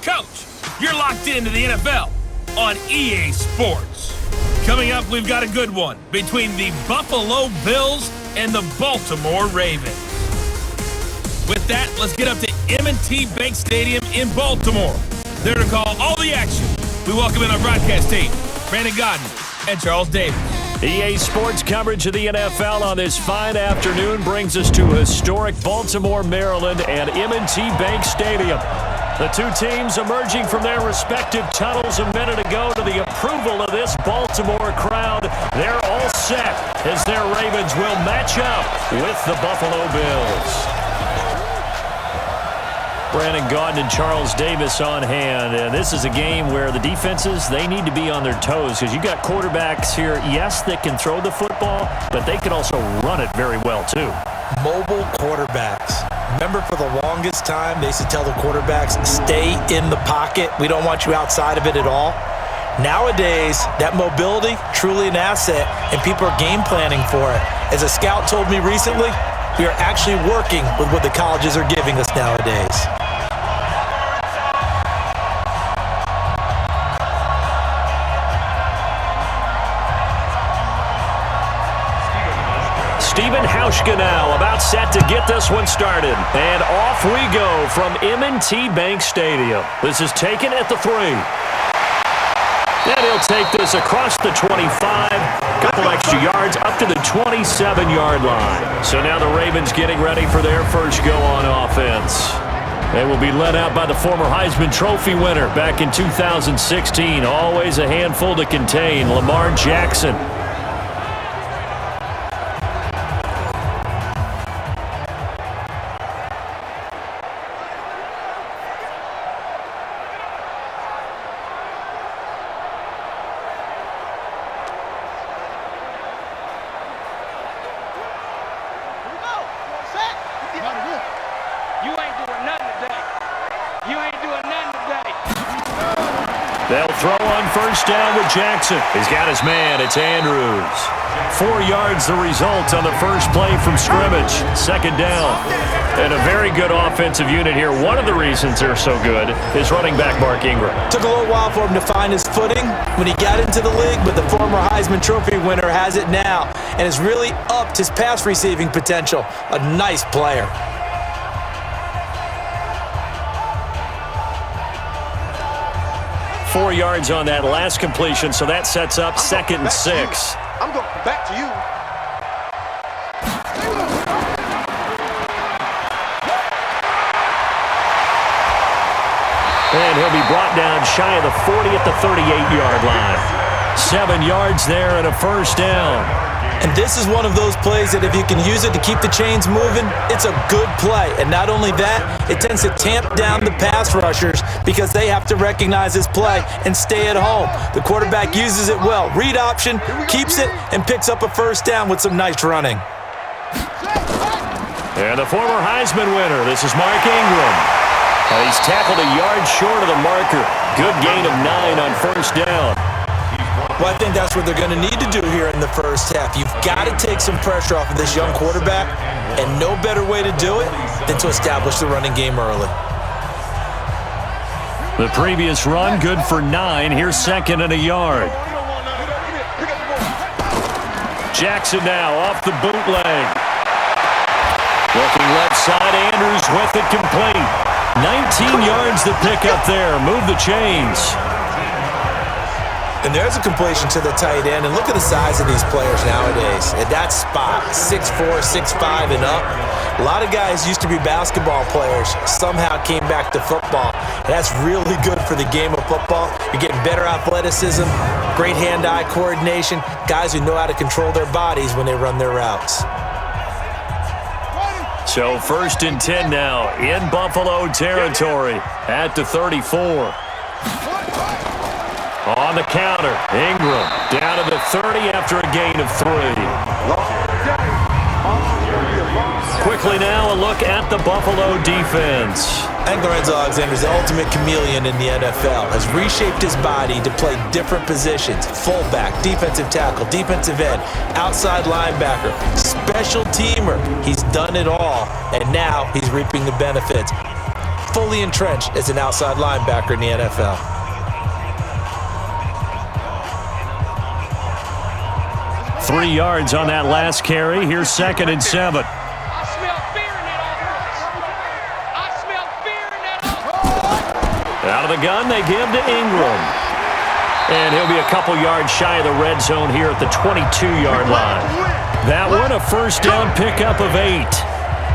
head coach. You're locked into the NFL on EA Sports. Coming up, we've got a good one between the Buffalo Bills and the Baltimore Ravens. With that, let's get up to M&T Bank Stadium in Baltimore. There to call all the action. We welcome in our broadcast team, Brandon Godden and Charles Davis. EA Sports coverage of the NFL on this fine afternoon brings us to historic Baltimore, Maryland, and M&T Bank Stadium. The two teams emerging from their respective tunnels a minute ago to the approval of this Baltimore crowd. They're all set as their Ravens will match up with the Buffalo Bills. Brandon Gaudin and Charles Davis on hand. And this is a game where the defenses, they need to be on their toes because you got quarterbacks here, yes, that can throw the football, but they can also run it very well too. Mobile quarterbacks. Remember, for the longest time, they used to tell the quarterbacks, stay in the pocket. We don't want you outside of it at all. Nowadays, that mobility, truly an asset, and people are game planning for it. As a scout told me recently, we are actually working with what the colleges are giving us nowadays. Steven Hauschka now about set to get this one started. And off we go from M&T Bank Stadium. This is taken at the 3. And he'll take this across the 25. Couple extra yards up to the 27-yard line. So now the Ravens getting ready for their first go on offense. They will be led out by the former Heisman Trophy winner back in 2016. Always a handful to contain, Lamar Jackson. They'll throw on first down with Jackson. He's got his man. It's Andrews. 4 yards the result on the first play from scrimmage. Second down. And a very good offensive unit here. One of the reasons they're so good is running back Mark Ingram. Took a little while for him to find his footing when he got into the league, but the former Heisman Trophy winner has it now and has really upped his pass receiving potential. A nice player. 4 yards on that last completion, so that sets up 2nd and 6. I'm going back to you. And he'll be brought down shy of the 40 at the 38-yard line. 7 yards there and a first down. And this is one of those plays that if you can use it to keep the chains moving, it's a good play. And not only that, it tends to tamp down the pass rushers because they have to recognize this play and stay at home. The quarterback uses it well. Read option, keeps it, and picks up a first down with some nice running. And the former Heisman winner, this is Mark Ingram. And he's tackled a yard short of the marker. Good gain of 9 on first down. Well, I think that's what they're going to need to do here in the first half. You've got to take some pressure off of this young quarterback, and no better way to do it than to establish the running game early. The previous run, good for 9. Here's 2nd and a yard. Jackson now off the bootleg. Looking left side, Andrews with it complete. 19 yards to pick up there. Move the chains. And there's a completion to the tight end. And look at the size of these players nowadays. At that spot, 6'4", 6'5", and up. A lot of guys used to be basketball players, somehow came back to football. And that's really good for the game of football. You're getting better athleticism, great hand-eye coordination, guys who know how to control their bodies when they run their routes. So 1st and 10 now in Buffalo territory at the 34. On the counter, Ingram down to the 30 after a gain of 3. Quickly now, a look at the Buffalo defense. I think Lorenzo Alexander is the ultimate chameleon in the NFL. Has reshaped his body to play different positions. Fullback, defensive tackle, defensive end, outside linebacker, special teamer. He's done it all, and now he's reaping the benefits. fully entrenched as an outside linebacker in the NFL. Three yards on that last carry. Here's 2nd and 7. I smell fear in that offense. I smell fear in that offense. Out of the gun, they give to Ingram. And he'll be a couple yards shy of the red zone here at the 22-yard line. That one, a first down pickup of 8.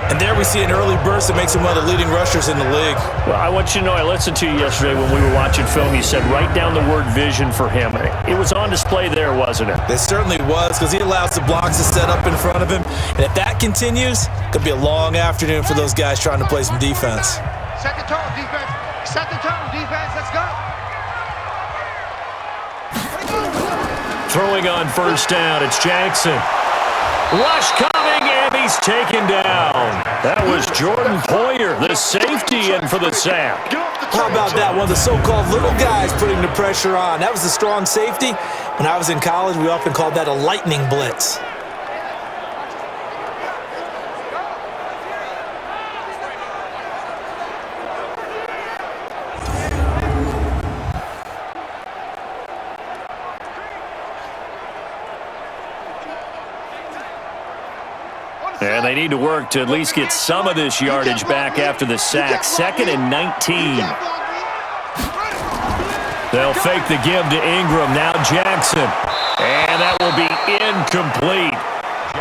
And there we see an early burst that makes him one of the leading rushers in the league. Well, I want you to know, I listened to you yesterday when we were watching film. You said write down the word vision for him. It was on display there, wasn't it? It certainly was, because he allows the blocks to set up in front of him. And if that continues, it could be a long afternoon for those guys trying to play some defense. Set the tone, defense. Set the tone, defense. Let's go. Throwing on first down, it's Jackson. Rush coming, and he's taken down. That was Jordan Poyer, the safety, in for the sack. How about that? One of the so-called little guys putting the pressure on. That was the strong safety. When I was in college, we often called that a lightning blitz. And they need to work to at least get some of this yardage back after the sack. 2nd and 19. They'll fake the give to Ingram. Now Jackson. And that will be incomplete.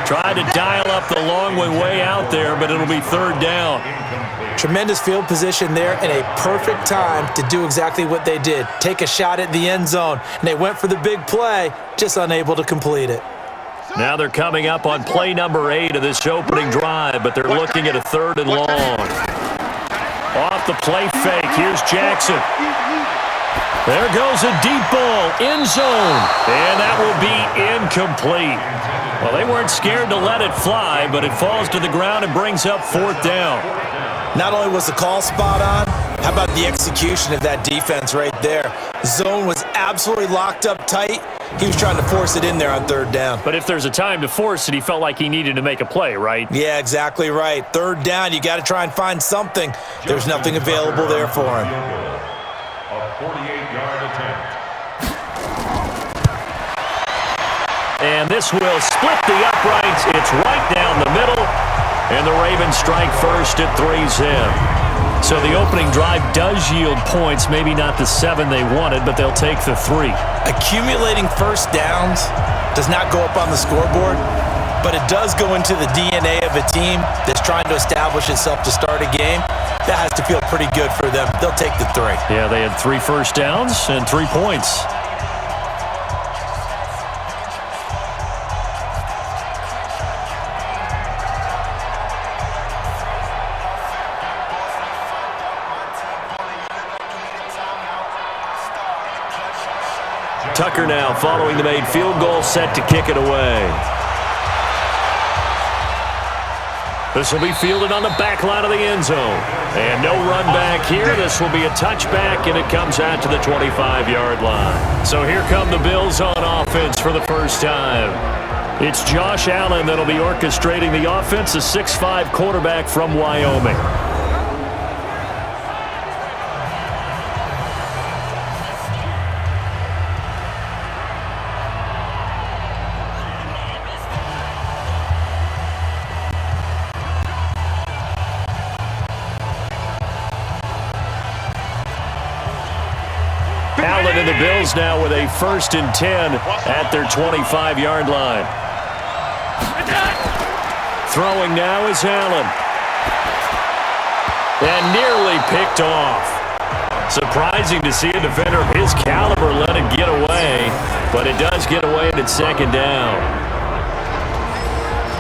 Tried to dial up the long way out there, but it'll be 3rd down. Tremendous field position there and a perfect time to do exactly what they did. Take a shot at the end zone. And they went for the big play, just unable to complete it. Now they're coming up on play number 8 of this opening drive, but they're looking at a 3rd and long. Off the play fake, here's Jackson. There goes a deep ball, end zone, and that will be incomplete. Well, they weren't scared to let it fly, but it falls to the ground and brings up 4th down. Not only was the call spot on, how about the execution of that defense right there? Zone was absolutely locked up tight. He was trying to force it in there on 3rd down. But if there's a time to force it, he felt like he needed to make a play, right? Yeah, exactly right. 3rd down, you got to try and find something. There's nothing available there for him. A 48-yard attempt. And this will split the uprights. It's right down the middle. And the Ravens strike first at 3-zip. So the opening drive does yield points, maybe not the 7 they wanted, but they'll take the 3. Accumulating first downs does not go up on the scoreboard, but it does go into the DNA of a team that's trying to establish itself to start a game. That has to feel pretty good for them. They'll take the 3. Yeah, they had 3 first downs and 3 points. Tucker now following the made field goal, set to kick it away. This will be fielded on the back line of the end zone. And no run back here. This will be a touchback, and it comes out to the 25-yard line. So here come the Bills on offense for the first time. It's Josh Allen that'll be orchestrating the offense, a 6'5" quarterback from Wyoming. Allen and the Bills now with a 1st and 10 at their 25-yard line. Throwing now is Allen. And nearly picked off. Surprising to see a defender of his caliber let it get away, but it does get away and it's 2nd down.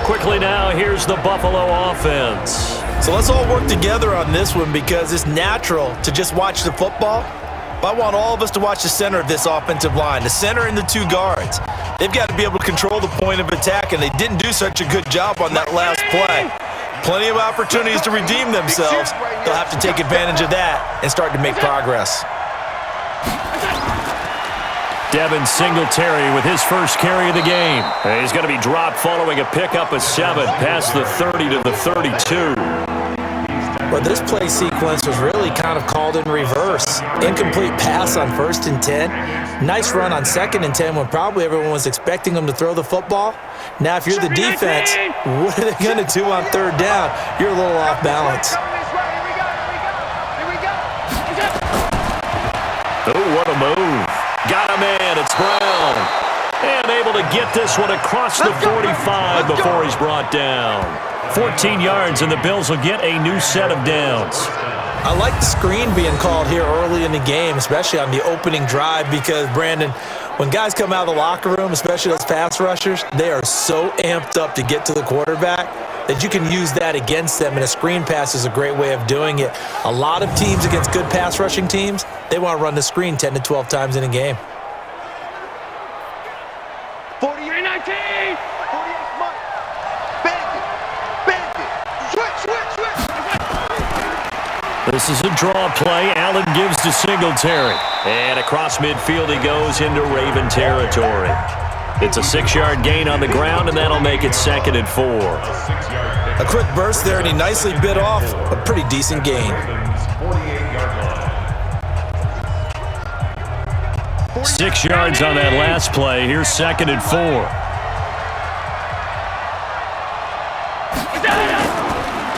Quickly now, here's the Buffalo offense. So let's all work together on this one because it's natural to just watch the football. But I want all of us to watch the center of this offensive line, the center and the 2 guards. They've got to be able to control the point of attack, and they didn't do such a good job on that last play. Plenty of opportunities to redeem themselves. They'll have to take advantage of that and start to make progress. Devin Singletary with his first carry of the game. And he's going to be dropped following a pickup of 7 past the 30 to the 32. Well, this play sequence was really kind of called in reverse. Incomplete pass on 1st and 10. Nice run on 2nd and 10 when probably everyone was expecting them to throw the football. Now, if you're the defense, what are they going to do on 3rd down? You're a little off balance. Oh, what a move. Got a man. It's Brown. And able to get this one across the 45 before he's brought down. 14 yards, and the Bills will get a new set of downs. I like the screen being called here early in the game, especially on the opening drive, because, Brandon, when guys come out of the locker room, especially those pass rushers, they are so amped up to get to the quarterback that you can use that against them, and a screen pass is a great way of doing it. A lot of teams against good pass rushing teams, they want to run the screen 10 to 12 times in a game. 48-19. This is a draw play. Allen gives to Singletary. And across midfield he goes into Raven territory. It's a 6-yard gain on the ground, and that'll make it 2nd and 4. A quick burst there, and he nicely bit off a pretty decent gain. 6 yards on that last play. Here's 2nd and 4.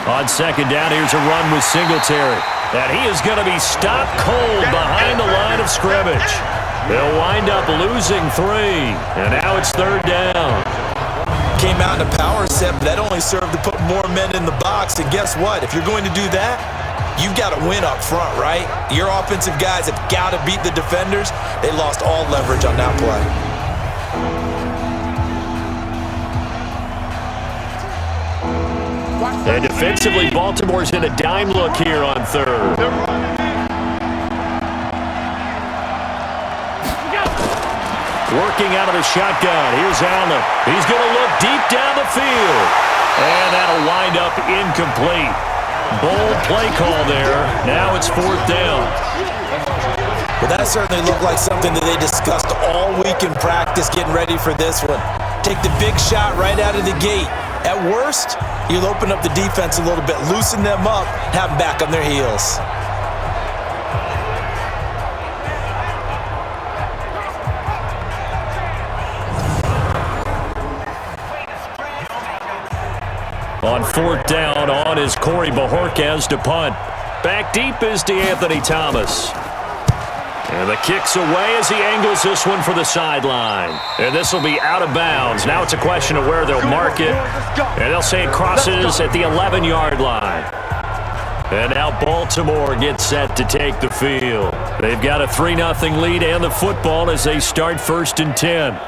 On 2nd down, here's a run with Singletary. And he is going to be stopped cold behind the line of scrimmage. They'll wind up losing 3. And now it's 3rd down. Came out in a power set, but that only served to put more men in the box. And guess what? If you're going to do that, you've got to win up front, right? Your offensive guys have got to beat the defenders. They lost all leverage on that play. And defensively, Baltimore's in a dime look here on 3rd. Working out of the shotgun. Here's Allen. He's going to look deep down the field. And that'll wind up incomplete. Bold play call there. Now it's 4th down. Well, that certainly looked like something that they discussed all week in practice getting ready for this one. Take the big shot right out of the gate. At worst, you'll open up the defense a little bit, loosen them up, have them back on their heels. On 4th down, on is Corey Bojorquez to punt. Back deep is DeAnthony Thomas. And the kick's away as he angles this one for the sideline. And this will be out of bounds. Now it's a question of where they'll mark it. And they'll say it crosses at the 11-yard line. And now Baltimore gets set to take the field. They've got a 3-0 lead and the football as they start 1st and 10.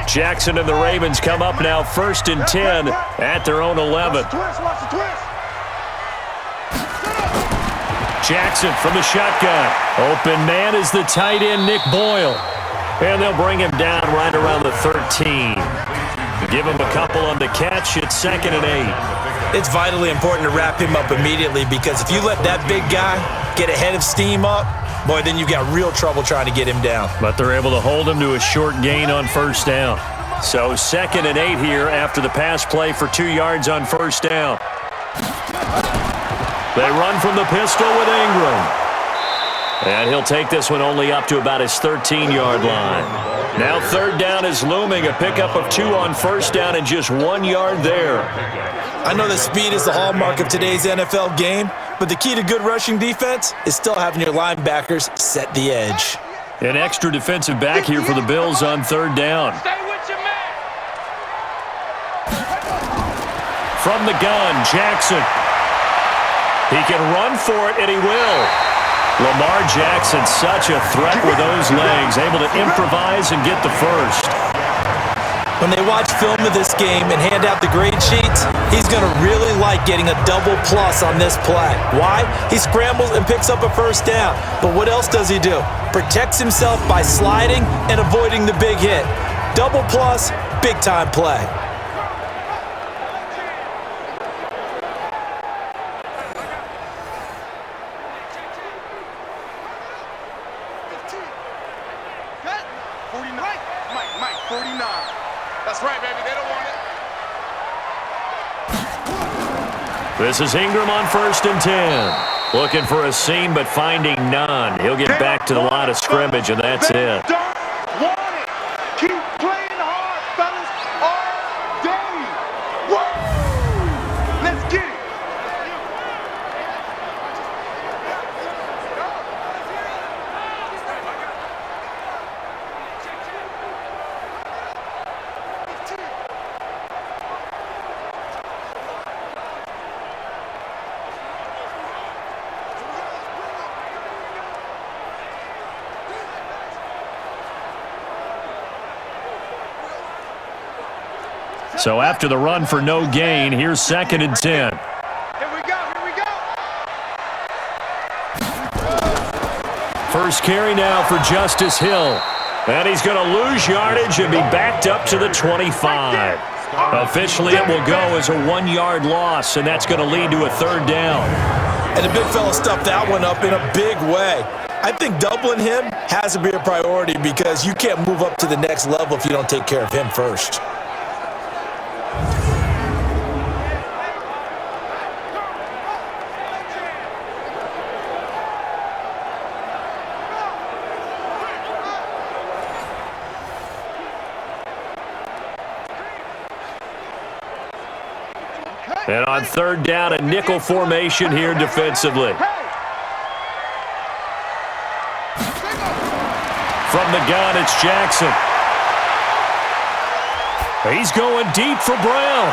Jackson and the Ravens come up now 1st and 10 at their own 11. Jackson from the shotgun. Open man is the tight end, Nick Boyle. And they'll bring him down right around the 13. Give him a couple on the catch. It's 2nd and 8. It's vitally important to wrap him up immediately, because if you let that big guy get a head of steam up, boy, then you've got real trouble trying to get him down. But they're able to hold him to a short gain on 1st down. So 2nd and 8 here after the pass play for 2 yards on 1st down. They run from the pistol with Ingram. And he'll take this one only up to about his 13-yard line. Now 3rd down is looming. A pickup of 2 on 1st down and just 1 yard there. I know that speed is the hallmark of today's NFL game, but the key to good rushing defense is still having your linebackers set the edge. An extra defensive back here for the Bills on 3rd down. Stay with your man. From the gun, Jackson. He can run for it, and he will. Lamar Jackson, such a threat with those legs, able to improvise and get the first. When they watch film of this game and hand out the grade sheets, he's going to really like getting a double plus on this play. Why? He scrambles and picks up a 1st down. But what else does he do? Protects himself by sliding and avoiding the big hit. Double plus, big time play. That's right, baby. They don't want it. This is Ingram on 1st and 10. Looking for a seam, but finding none. He'll get back to the line of scrimmage, and that's it. Don't want it. Keep playing hard, fellas, all day. Woo! Let's get it. So after the run for no gain, here's 2nd and 10. Here we go, here we go. First carry now for Justice Hill. And he's going to lose yardage and be backed up to the 25. Officially, it will go as a 1-yard loss, and that's going to lead to a 3rd down. And the big fella stuffed that one up in a big way. I think doubling him has to be a priority because you can't move up to the next level if you don't take care of him first. And on 3rd down, a nickel formation here defensively. From the gun, it's Jackson. He's going deep for Brown.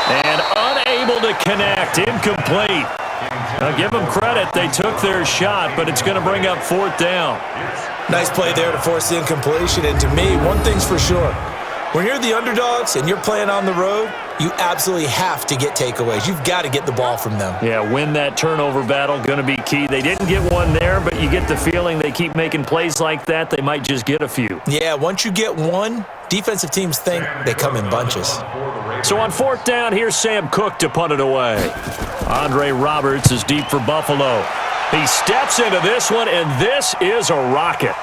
And unable to connect, incomplete. Now give them credit, they took their shot, but it's going to bring up 4th down. Nice play there to force the incompletion. And to me, one thing's for sure. When you're the underdogs and you're playing on the road, you absolutely have to get takeaways. You've got to get the ball from them. Yeah, win that turnover battle, going to be key. They didn't get one there, but you get the feeling they keep making plays like that, they might just get a few. Yeah, once you get one, defensive teams think they come in bunches. So on 4th down, here's Sam Cook to punt it away. Andre Roberts is deep for Buffalo. He steps into this one, and this is a rocket.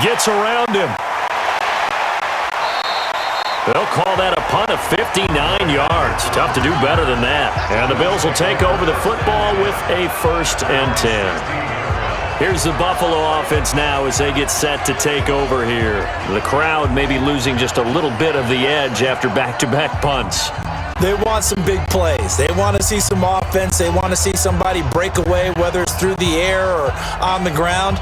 Gets around him. They'll call that a punt of 59 yards. Tough to do better than that. And the Bills will take over the football with a 1st and 10. Here's the Buffalo offense now as they get set to take over here. The crowd may be losing just a little bit of the edge after back-to-back punts. They want some big plays. They want to see some offense. They want to see somebody break away, whether it's through the air or on the ground.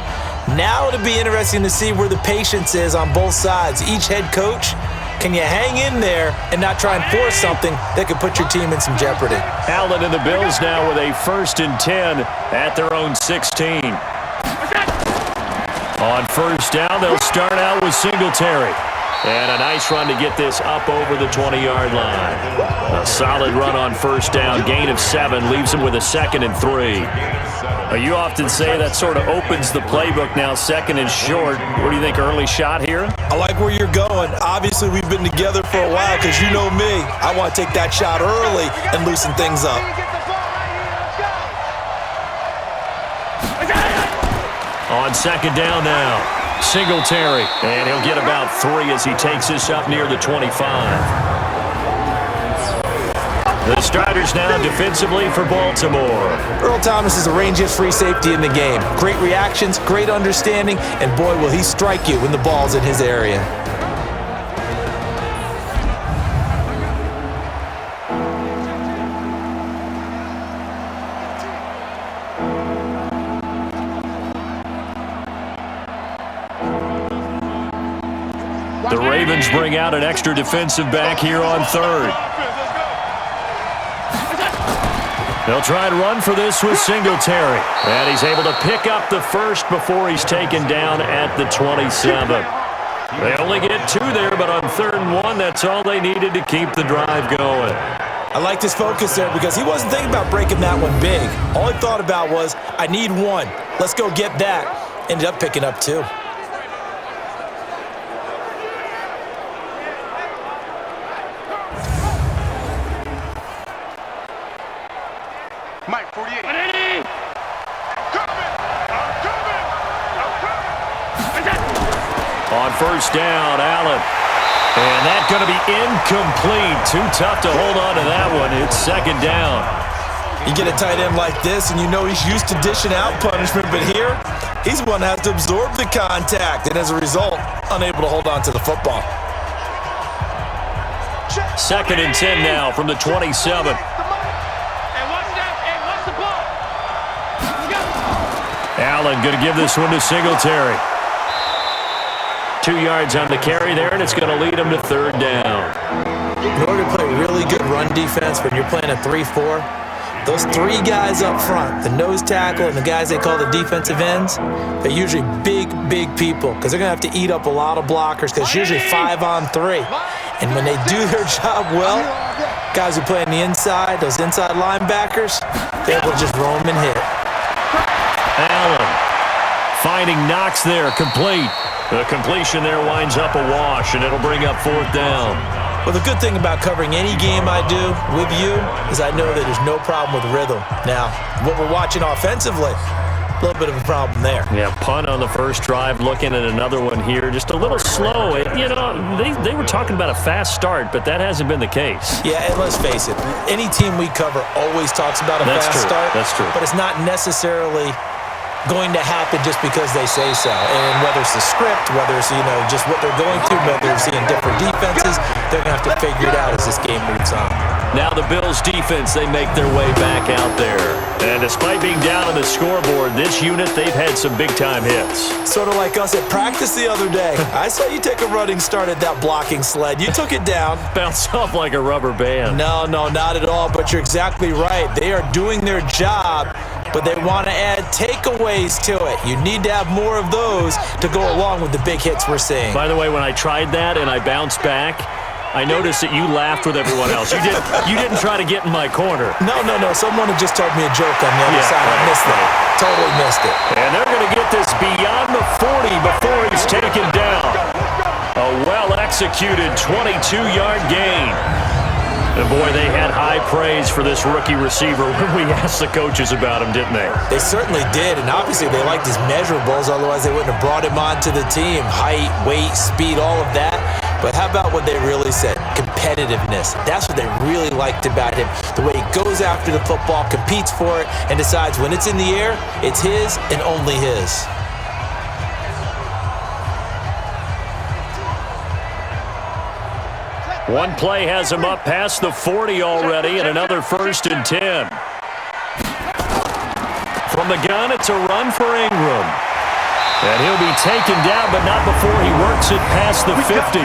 Now it'll be interesting to see where the patience is on both sides. Each head coach, can you hang in there and not try and force something that could put your team in some jeopardy? Allen and the Bills now with a 1st and 10 at their own 16. On 1st down, they'll start out with Singletary. And a nice run to get this up over the 20-yard line. A solid run on 1st down, gain of 7, leaves them with a 2nd and 3. You often say that sort of opens the playbook now, 2nd and short. What do you think, early shot here? I like where you're going. Obviously, we've been together for a while because you know me. I want to take that shot early and loosen things up. On 2nd down now, Singletary. And he'll get about 3 as he takes this up near the 25. The starters now defensively for Baltimore. Earl Thomas is the rangiest free safety in the game. Great reactions, great understanding, and boy, will he strike you when the ball's in his area. The Ravens bring out an extra defensive back here on 3rd. They'll try and run for this with Singletary. And he's able to pick up the 1st before he's taken down at the 27. They only get 2 there, but on 3rd and 1, that's all they needed to keep the drive going. I liked his focus there because he wasn't thinking about breaking that one big. All he thought about was, I need 1. Let's go get that. Ended up picking up 2. Mike, 48. On 1st first down, Allen. And that's going to be incomplete. Too tough to hold on to that one. It's second down. You get a tight end like this, and you know he's used to dishing out punishment, but here, he's the one that has to absorb the contact, and as a result, unable to hold on to the football. Second and 10 now from the 27. Hey, watch that. Hey, watch the ball. Let's go. Allen going to give this one to Singletary. 2 yards on the carry there, and it's going to lead him to third down. In order to play really good run defense when you're playing a 3-4, those 3 guys up front, the nose tackle and the guys they call the defensive ends, they're usually big, big people because they're going to have to eat up a lot of blockers because it's usually 5-on-3. And when they do their job well, guys who play on the inside, those inside linebackers, they're able to just roam and hit. Allen finding Knox there, complete. The completion there winds up a wash, and it'll bring up fourth down. Well, the good thing about covering any game I do with you is I know that there's no problem with rhythm. Now, what we're watching offensively, a little bit of a problem there. Yeah, punt on the first drive, looking at another one here. Just a little slow. You know, they were talking about a fast start, but that hasn't been the case. Yeah, and let's face it, any team we cover always talks about a fast start. That's true. But it's not necessarily going to happen just because they say so. And whether it's the script, whether it's, just what they're going through, whether they're seeing different defenses, they're going to have to figure it out as this game moves on. Now the Bills defense, they make their way back out there. And despite being down on the scoreboard, this unit, they've had some big-time hits. Sort of like us at practice the other day. I saw you take a running start at that blocking sled. You took it down. Bounced off like a rubber band. No, not at all, but you're exactly right. They are doing their job, but they want to add takeaways to it. You need to have more of those to go along with the big hits we're seeing. By the way, when I tried that and I bounced back, I noticed that you laughed with everyone else. You didn't try to get in my corner. No. Someone had just told me a joke on the other side. I missed that. Totally missed it. And they're going to get this beyond the 40 before he's taken down. A well-executed 22-yard gain. And boy, they had high praise for this rookie receiver when we asked the coaches about him, didn't they? They certainly did, and obviously they liked his measurables, otherwise they wouldn't have brought him onto the team. Height, weight, speed, all of that. But how about what they really said? Competitiveness. That's what they really liked about him. The way he goes after the football, competes for it, and decides when it's in the air, it's his and only his. One play has him up past the 40 already, and another first and 10. From the gun, it's a run for Ingram. And he'll be taken down, but not before he works it past the 50.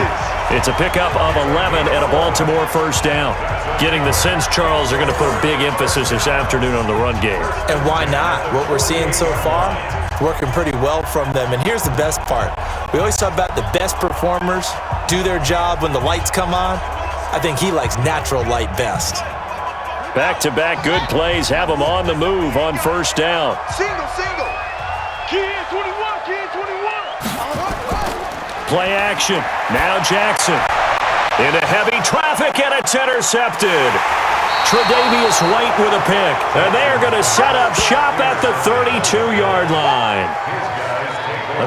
It's a pickup of 11 and a Baltimore first down. Getting the sense, Charles, they're going to put a big emphasis this afternoon on the run game. And why not? What we're seeing so far, working pretty well from them. And here's the best part. We always talk about the best performers do their job when the lights come on. I think he likes natural light best. Back-to-back good plays have him on the move on first down. Single. Kid 21. Play action. Now Jackson. Into heavy traffic, and it's intercepted. Tre'Davious White with a pick. And they are going to set up shop at the 32-yard line.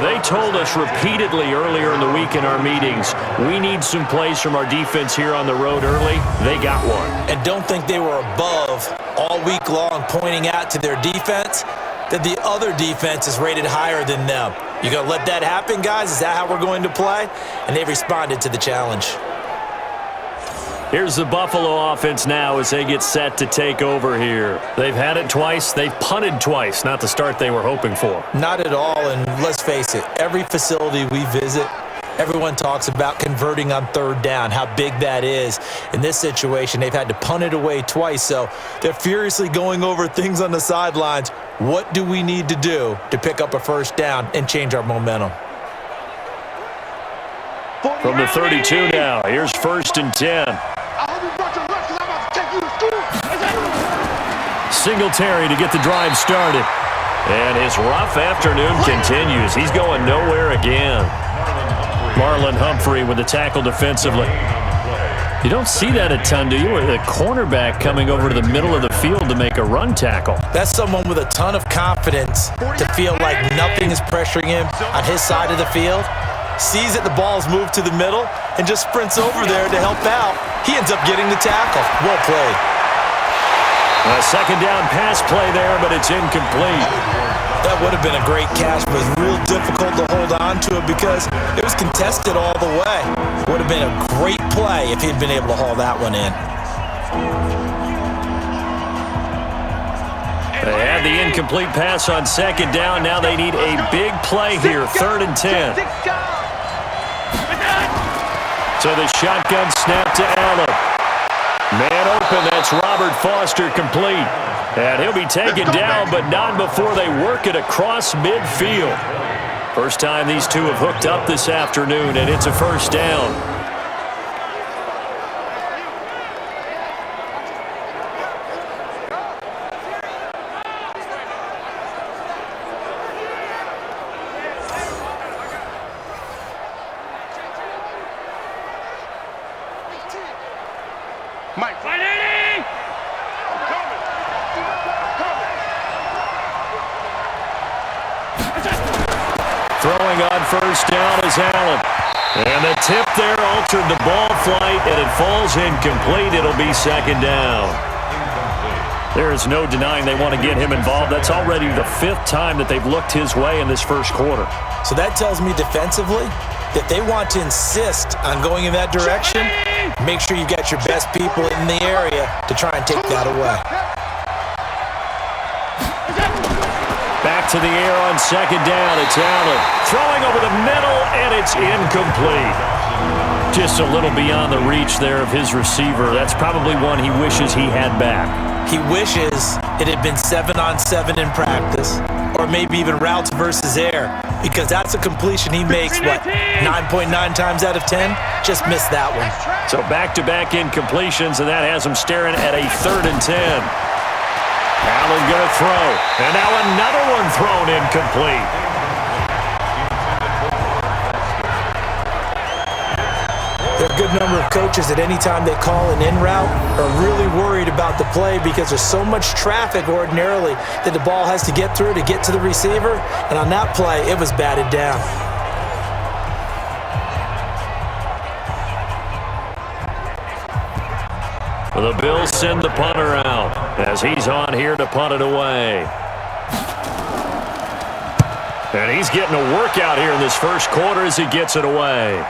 They told us repeatedly earlier in the week in our meetings, we need some plays from our defense here on the road early. They got one. And don't think they were above all week long pointing out to their defense that the other defense is rated higher than them. You going to let that happen, guys? Is that how we're going to play? And they responded to the challenge. Here's the Buffalo offense now as they get set to take over here. They've had it twice. They've punted twice. Not the start they were hoping for. Not at all, and let's face it, every facility we visit, everyone talks about converting on third down, how big that is. In this situation, they've had to punt it away twice, so they're furiously going over things on the sidelines. What do we need to do to pick up a first down and change our momentum? From the 32 now, here's first and 10. Singletary to get the drive started. And his rough afternoon continues. He's going nowhere again. Marlon Humphrey with the tackle defensively. You don't see that a ton, do you? The cornerback coming over to the middle of the field to make a run tackle. That's someone with a ton of confidence to feel like nothing is pressuring him on his side of the field. sees that the ball's moved to the middle, and just sprints over there to help out. He ends up getting the tackle. Well played. A second down pass play there, but it's incomplete. That would have been a great catch, but it was real difficult to hold on to it because it was contested all the way. Would have been a great play if he'd been able to haul that one in. They had the incomplete pass on second down. Now they need a big play here, 3rd and 10. So the shotgun snap to Allen. Man open, that's Robert Foster complete. And he'll be taken down, but not before they work it across midfield. First time these two have hooked up this afternoon, and it's a first down. Mike, Throwing on first down is Allen. And the tip there altered the ball flight, and it falls incomplete. It'll be second down. There is no denying they want to get him involved. That's already the 5th time that they've looked his way in this first quarter. So that tells me defensively that they want to insist on going in that direction. Make sure you got your best people in the area to try and take that away. Back to the air on second down. It's Allen. Throwing over the middle, and it's incomplete. Just a little beyond the reach there of his receiver. That's probably one he wishes he had back. He wishes it had been 7-on-7 in practice, or maybe even routes versus air, because that's a completion he makes, 9.9 times out of 10? Just missed that one. So back-to-back incompletions, and that has him staring at a 3rd and 10. Allen going to throw, and now another one thrown incomplete. There are a good number of coaches at any time they call an in route are really worried about the play because there's so much traffic ordinarily that the ball has to get through to get to the receiver, and on that play, it was batted down. The Bills send the punter out as he's on here to punt it away. And he's getting a workout here in this first quarter as he gets it away.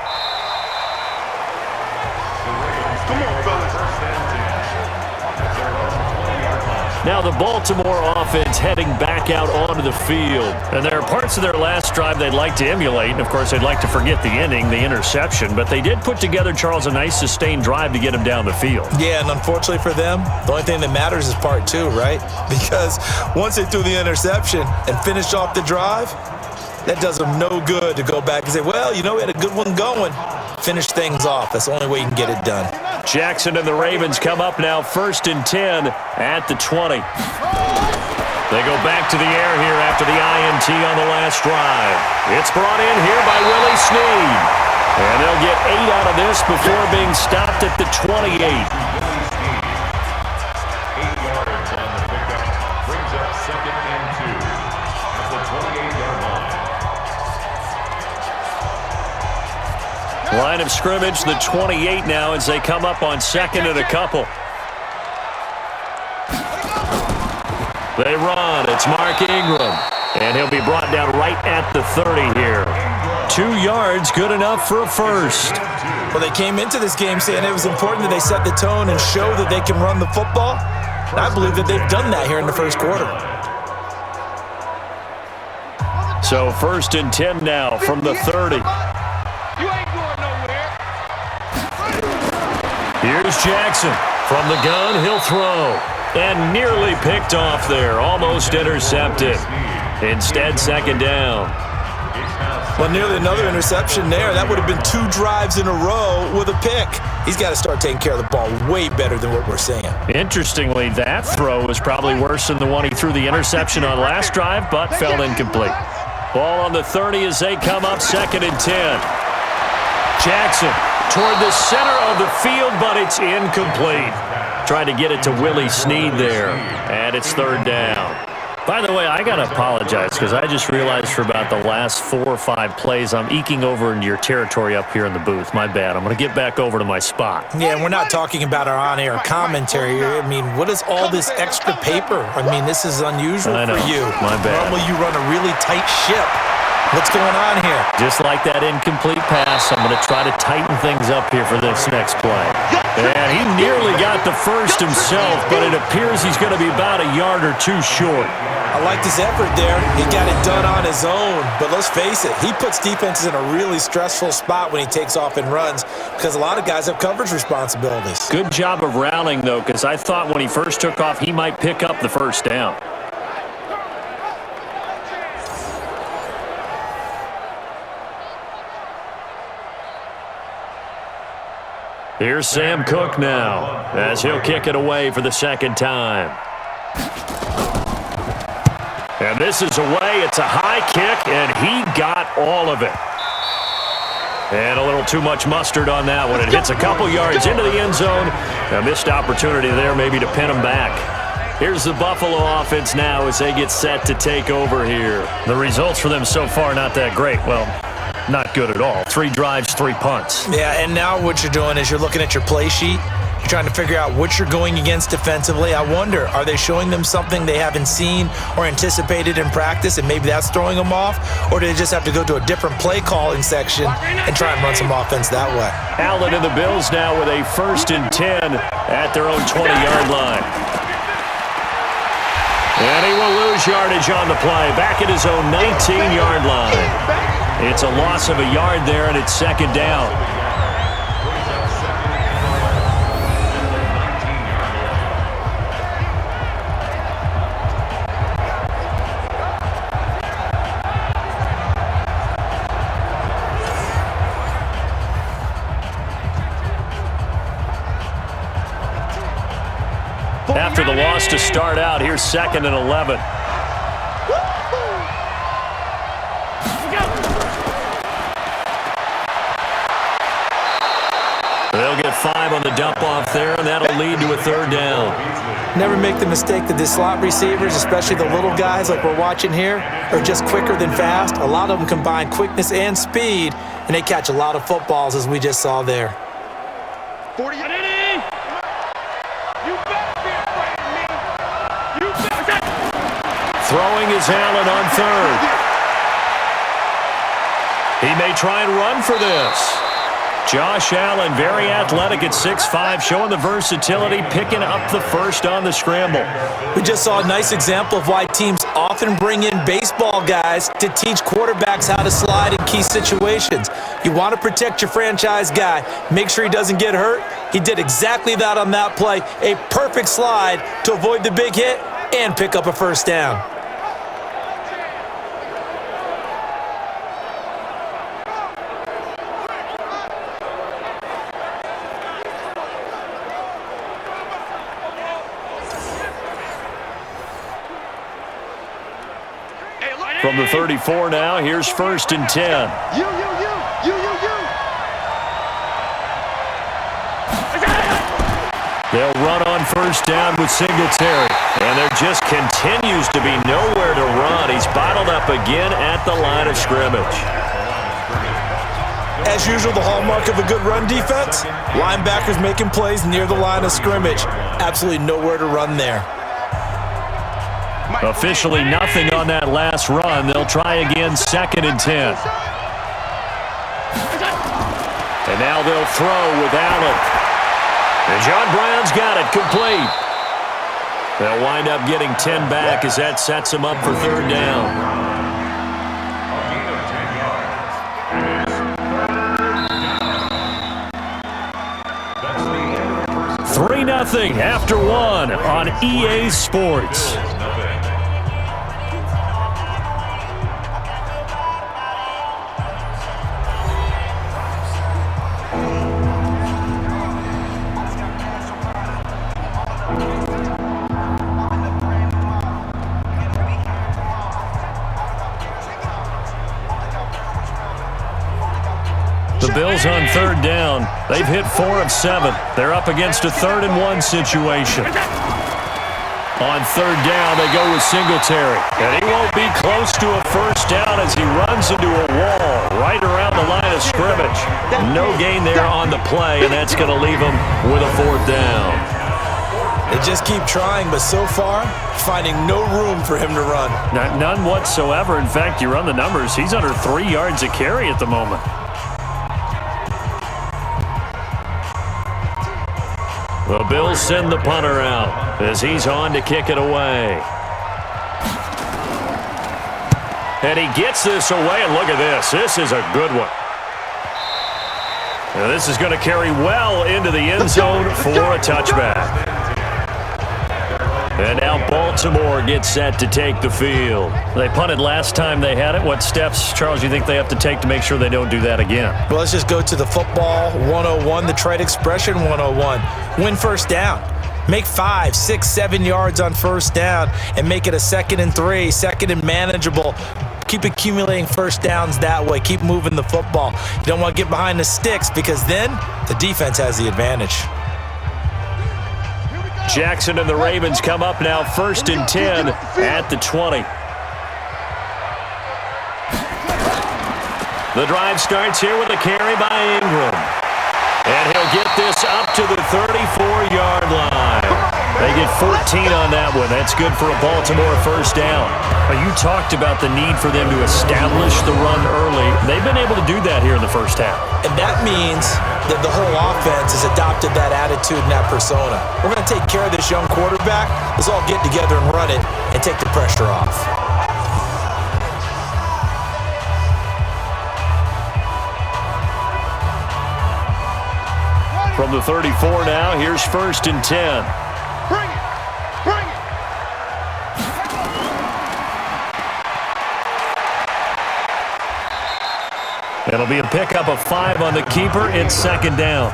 Now the Baltimore offense heading back out onto the field. And there are parts of their last drive they'd like to emulate. And, of course, they'd like to forget the inning, the interception. But they did put together, Charles, a nice sustained drive to get him down the field. Yeah, and unfortunately for them, the only thing that matters is part 2, right? Because once they threw the interception and finished off the drive, that does them no good to go back and say, well, you know, we had a good one going. Finish things off. That's the only way you can get it done. Jackson and the Ravens come up now 1st and 10 at the 20. They go back to the air here after the INT on the last drive. It's brought in here by Willie Snead. And they'll get 8 out of this before being stopped at the 28. 8 yards on the pickup. Brings up 2nd and 2 at the 28-yard line. Line of scrimmage, the 28 now as they come up on 2nd and a couple. They run. It's Mark Ingram. And he'll be brought down right at the 30 here. 2 yards, good enough for a first. Well, they came into this game saying it was important that they set the tone and show that they can run the football. And I believe that they've done that here in the first quarter. So 1st and 10 now from the 30. You ain't going nowhere. Here's Jackson. From the gun, he'll throw. And nearly picked off there. Almost intercepted. Instead, 2nd down. Well, nearly another interception there. That would have been 2 drives in a row with a pick. He's got to start taking care of the ball way better than what we're seeing. Interestingly, that throw was probably worse than the one he threw the interception on last drive, but fell incomplete. Ball on the 30 as they come up 2nd and 10. Jackson toward the center of the field, but it's incomplete. Trying to get it to Willie Snead there, and it's 3rd down. By the way, I got to apologize because I just realized for about the last 4 or 5 plays, I'm eking over into your territory up here in the booth. My bad. I'm going to get back over to my spot. Yeah, and we're not talking about our on-air commentary here. I mean, what is all this extra paper? I mean, this is unusual I know. for you. My bad. Normally you run a really tight ship. What's going on here? Just like that incomplete pass, I'm going to try to tighten things up here for this next play. And he nearly got the first himself, but it appears he's going to be about a yard or two short. I liked his effort there. He got it done on his own. But let's face it, he puts defenses in a really stressful spot when he takes off and runs because a lot of guys have coverage responsibilities. Good job of rallying, though, because I thought when he first took off, he might pick up the first down. Here's Sam Cook now as he'll kick it away for the second time. And this is away. It's a high kick, and he got all of it. And a little too much mustard on that one. It hits a couple yards into the end zone. A missed opportunity there maybe to pin him back. Here's the Buffalo offense now as they get set to take over here. The results for them so far not that great. Well, not good at all. 3 drives, 3 punts. Yeah, and now what you're doing is you're looking at your play sheet. You're trying to figure out what you're going against defensively. I wonder, are they showing them something they haven't seen or anticipated in practice, and maybe that's throwing them off? Or do they just have to go to a different play calling section and try and run some offense that way? Allen and the Bills now with a 1st and 10 at their own 20-yard line. And he will lose yardage on the play, back at his own 19-yard line. It's a loss of a yard there, and it's 2nd down. After the loss to start out, here's 2nd and 11. They'll get 5 on the dump-off there, and that'll lead to a 3rd down. Never make the mistake that the slot receivers, especially the little guys like we're watching here, are just quicker than fast. A lot of them combine quickness and speed, and they catch a lot of footballs, as we just saw there. 40. You better be afraid of me. You better. Throwing is Allen on 3rd. He may try and run for this. Josh Allen, very athletic at 6'5", showing the versatility, picking up the first on the scramble. We just saw a nice example of why teams often bring in baseball guys to teach quarterbacks how to slide in key situations. You want to protect your franchise guy. Make sure he doesn't get hurt. He did exactly that on that play. A perfect slide to avoid the big hit and pick up a first down. From the 34 now, here's 1st and 10. You. They'll run on 1st down with Singletary. And there just continues to be nowhere to run. He's bottled up again at the line of scrimmage. As usual, the hallmark of a good run defense, linebackers making plays near the line of scrimmage. Absolutely nowhere to run there. Officially nothing on that last run. They'll try again, 2nd and 10. And now they'll throw with Allen. And John Brown's got it complete. They'll wind up getting 10 back as that sets them up for 3rd down. 3-0 after 1 on EA Sports. The Bills on 3rd down. They've hit 4 of 7. They're up against a 3rd and 1 situation. On third down, they go with Singletary. And he won't be close to a first down as he runs into a wall right around the line of scrimmage. No gain there on the play, and that's going to leave him with a fourth down. They just keep trying, but so far, finding no room for him to run. None whatsoever. In fact, you run the numbers, he's under 3 yards a carry at the moment. The Bills send the punter out as he's on to kick it away. And he gets this away, and look at this. This is a good one. Now this is going to carry well into the end zone for a touchback. And now Baltimore gets set to take the field. They punted last time they had it. What steps, Charles, do you think they have to take to make sure they don't do that again? Well, let's just go to the football 101, the trade expression 101. Win first down. Make 5, 6, 7 yards on first down and make it a 2nd and 3, 2nd and manageable. Keep accumulating first downs that way. Keep moving the football. You don't want to get behind the sticks because then the defense has the advantage. Jackson and the Ravens come up now 1st and 10 at the 20. The drive starts here with a carry by Ingram. And he'll get this up to the 34-yard line. They get 14 on that one. That's good for a Baltimore first down. You talked about the need for them to establish the run early. They've been able to do that here in the first half. And that means that the whole offense has adopted that attitude and that persona. We're going to take care of this young quarterback. Let's all get together and run it and take the pressure off. From the 34 now, here's 1st and 10. Bring it! Bring it! It'll be a pickup of 5 on the keeper. It's 2nd down.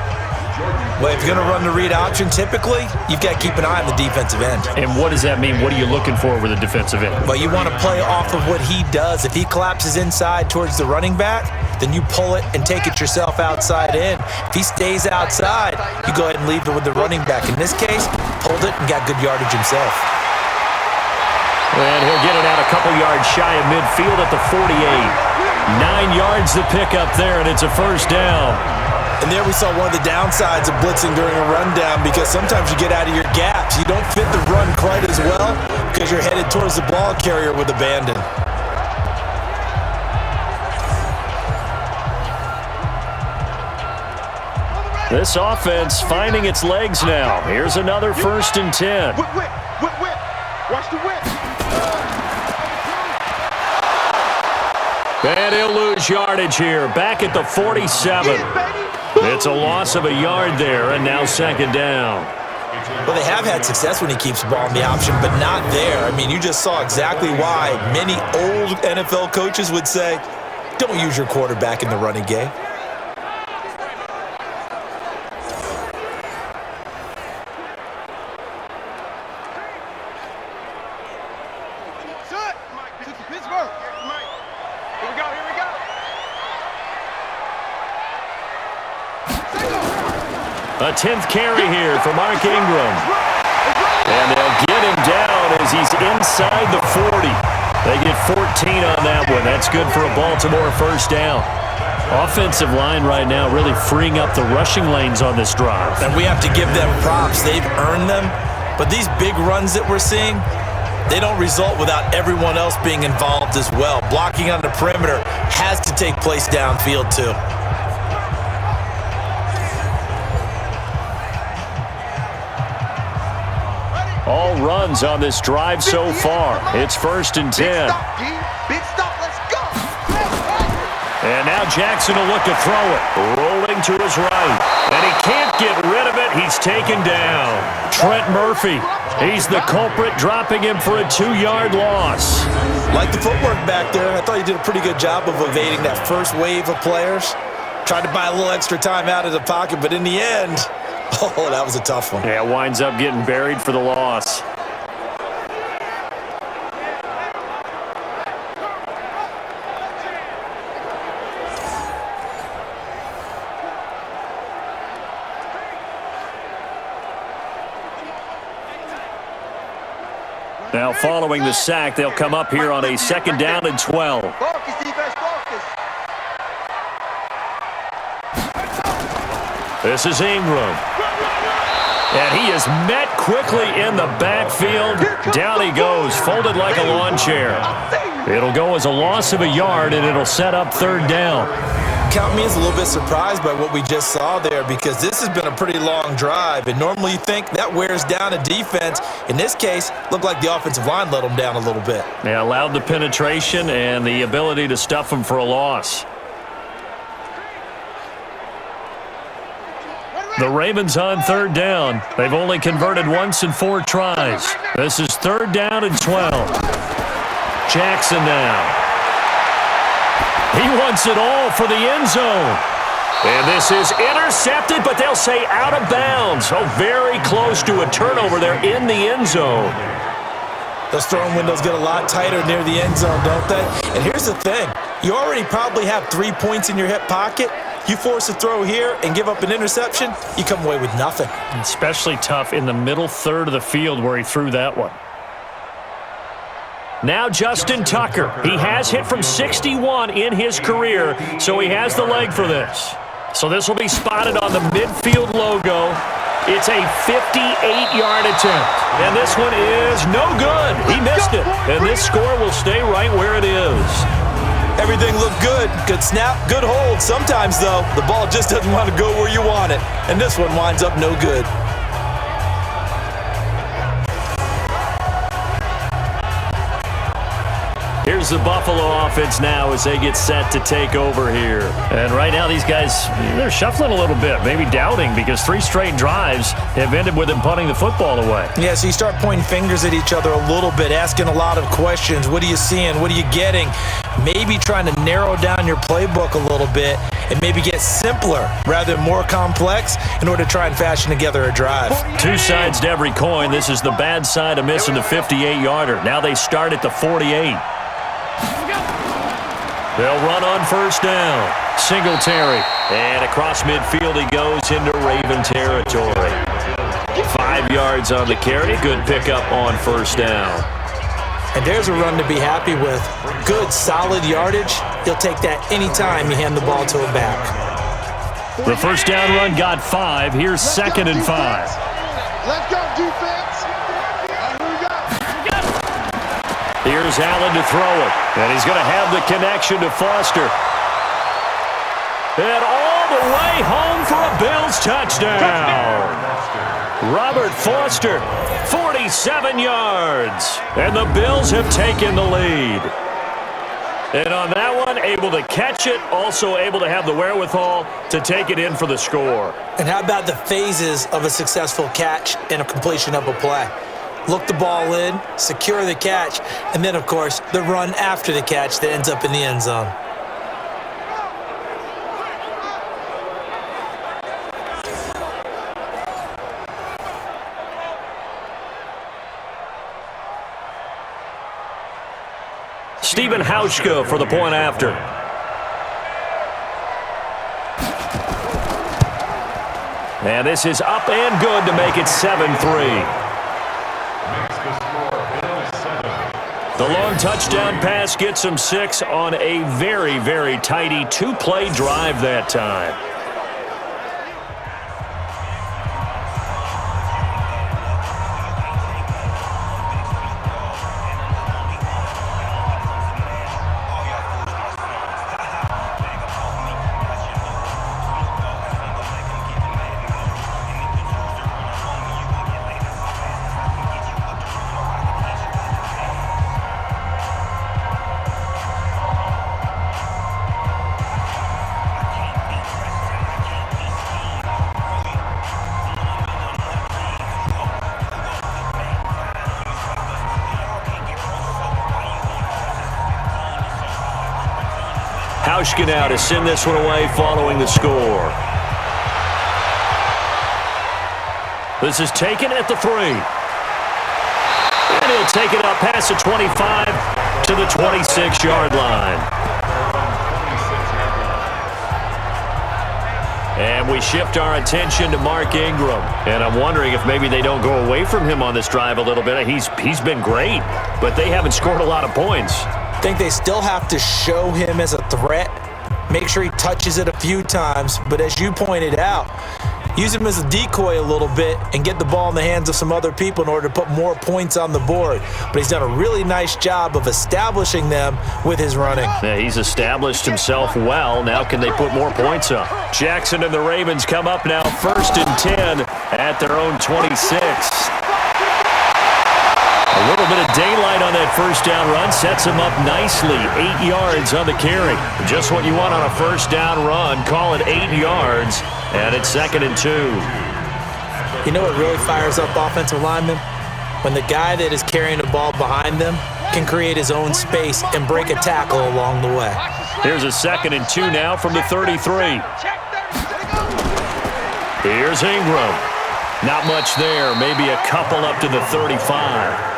Well, if you're going to run the read option, typically, you've got to keep an eye on the defensive end. And what does that mean? What are you looking for with a defensive end? Well, you want to play off of what he does. If he collapses inside towards the running back, then you pull it and take it yourself outside in. If he stays outside, you go ahead and leave it with the running back. In this case, pulled it and got good yardage himself. And he'll get it out a couple yards shy of midfield at the 48. 9 yards to pick up there, and it's a first down. And there we saw one of the downsides of blitzing during a rundown because sometimes you get out of your gaps. You don't fit the run quite as well because you're headed towards the ball carrier with abandon. This offense finding its legs now. Here's another 1st and 10. Whip, whip, whip, whip. Watch the whip. And he'll lose yardage here. Back at the 47. It's a loss of a yard there, and now 2nd down. Well, they have had success when he keeps the ball in the option, but not there. I mean, you just saw exactly why many old NFL coaches would say, don't use your quarterback in the running game. A 10th carry here for Mark Ingram. And they'll get him down as he's inside the 40. They get 14 on that one. That's good for a Baltimore first down. Offensive line right now really freeing up the rushing lanes on this drive. And we have to give them props. They've earned them. But these big runs that we're seeing, they don't result without everyone else being involved as well. Blocking on the perimeter has to take place downfield too. All runs on this drive so far. It's 1st and 10. Big stop, let's go! And now Jackson will look to throw it. Rolling to his right. And he can't get rid of it. He's taken down. Trent Murphy. He's the culprit, dropping him for a 2-yard loss. Like the footwork back there, I thought he did a pretty good job of evading that first wave of players. Tried to buy a little extra time out of the pocket, but in the end, oh, that was a tough one. Yeah, winds up getting buried for the loss. Now following the sack, they'll come up here on a 2nd down and 12. Focus, defense, focus. This is Ingram. And he is met quickly in the backfield. Down he goes, folded like a lawn chair. It'll go as a loss of a yard, and it'll set up 3rd down. Count me as a little bit surprised by what we just saw there, because this has been a pretty long drive, and normally you think that wears down a defense. In this case, looked like the offensive line let them down a little bit. They allowed the penetration and the ability to stuff them for a loss. The Ravens on 3rd down. They've only converted once in 4 tries. This is 3rd down and 12. Jackson now. He wants it all for the end zone. And this is intercepted, but they'll say out of bounds. Oh, very close to a turnover there in the end zone. Those throwing windows get a lot tighter near the end zone, don't they? And here's the thing. You already probably have 3 points in your hip pocket. You force a throw here and give up an interception, you come away with nothing. Especially tough in the middle third of the field where he threw that one. Now Justin Tucker. He has hit from 61 in his career, so he has the leg for this. So this will be spotted on the midfield logo. It's a 58-yard attempt. And this one is no good. He missed it. And this score will stay right where it is. Everything looked good. Good snap, good hold. Sometimes, though, the ball just doesn't want to go where you want it. And this one winds up no good. Here's the Buffalo offense now as they get set to take over here. And right now these guys, they're shuffling a little bit, maybe doubting, because 3 straight drives have ended with them punting the football away. Yeah, so you start pointing fingers at each other a little bit, asking a lot of questions. What are you seeing? What are you getting? Maybe trying to narrow down your playbook a little bit and maybe get simpler rather than more complex in order to try and fashion together a drive. 2 sides to every coin. This is the bad side of missing the 58-yarder. Now they start at the 48. They'll run on 1st down. Singletary. And across midfield he goes into Raven territory. 5 yards on the carry. Good pickup on 1st down. And there's a run to be happy with. Good, solid yardage. He'll take that anytime you hand the ball to him back. The 1st down run got 5. Here's 2nd and 5. Let's go, defense. Here's Allen to throw it. And he's going to have the connection to Foster. And all the way home for a Bills touchdown. Robert Foster, 47 yards. And the Bills have taken the lead. And on that one, able to catch it, also able to have the wherewithal to take it in for the score. And how about the phases of a successful catch and a completion of a play? Look the ball in, secure the catch, and then, of course, the run after the catch that ends up in the end zone. Stephen Hauschka for the point after. And this is up and good to make it 7-3. The long touchdown pass gets them 6 on a very, very tidy 2-play drive that time. Hauschka now to send this one away following the score. This is taken at the 3. And he'll take it up past the 25 to the 26-yard line. And And we shift our attention to Mark Ingram. And I'm wondering if maybe they don't go away from him on this drive a little bit. He's been great, but they haven't scored a lot of points. I think they still have to show him as a threat. Make sure he touches it a few times. But as you pointed out, use him as a decoy a little bit and get the ball in the hands of some other people in order to put more points on the board. But he's done a really nice job of establishing them with his running. Yeah, he's established himself well. Now can they put more points up? Jackson and the Ravens come up now 1st and 10 at their own 26. A little bit of daylight on that first down run sets him up nicely. 8 yards on the carry. Just what you want on a first down run. Call it 8 yards, and it's 2nd and 2. You know what really fires up offensive linemen? When the guy that is carrying the ball behind them can create his own space and break a tackle along the way. Here's a 2nd and 2 now from the 33. Here's Ingram. Not much there. Maybe a couple up to the 35.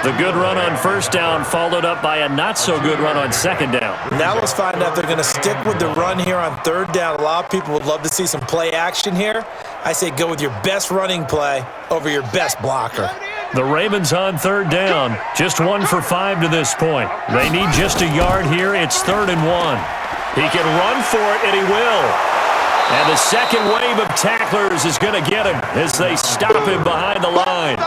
The good run on first down followed up by a not-so-good run on second down. Now let's find out if they're going to stick with the run here on third down. A lot of people would love to see some play action here. I say go with your best running play over your best blocker. The Ravens on third down. Just 1 for 5 to this point. They need just a yard here. It's 3rd and 1. He can run for it, and he will. And the second wave of tacklers is going to get him as they stop him behind the line.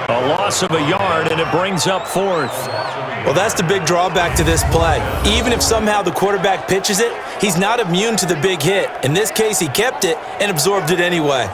A loss of a yard, and it brings up 4th. Well, that's the big drawback to this play. Even if somehow the quarterback pitches it, he's not immune to the big hit. In this case, he kept it and absorbed it anyway.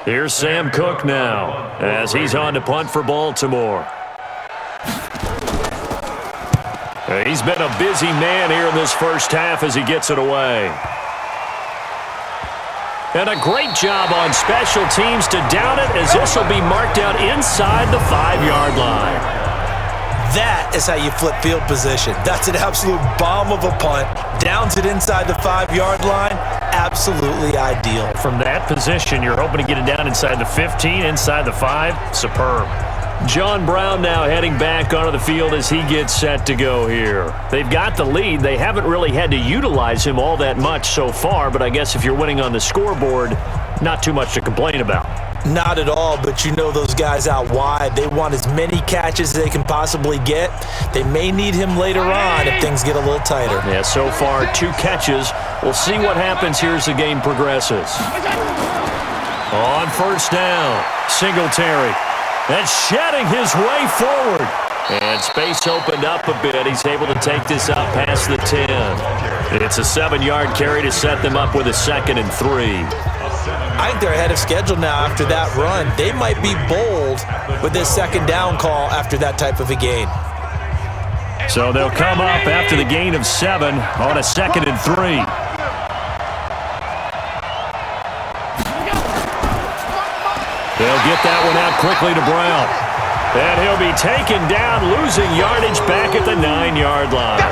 Here's Sam Cook now as he's on to punt for Baltimore. He's been a busy man here in this first half as he gets it away. And a great job on special teams to down it as this will be marked out inside the 5-yard line. That is how you flip field position. That's an absolute bomb of a punt. Downs it inside the 5-yard line. Absolutely ideal. From that position, you're hoping to get it down inside the 15, inside the 5. Superb. John Brown now heading back onto the field as he gets set to go here. They've got the lead. They haven't really had to utilize him all that much so far, but I guess if you're winning on the scoreboard, not too much to complain about. Not at all, but you know those guys out wide. They want as many catches as they can possibly get. They may need him later on if things get a little tighter. Yeah, so far 2 catches. We'll see what happens here as the game progresses. On first down, Singletary. And shedding his way forward. And space opened up a bit. He's able to take this out past the 10. It's a 7-yard carry to set them up with a 2nd and 3. I think they're ahead of schedule now after that run. They might be bold with this second down call after that type of a gain. So they'll come up after the gain of 7 on a 2nd and 3. They'll get that one out quickly to Brown. And he'll be taken down, losing yardage back at the 9-yard line.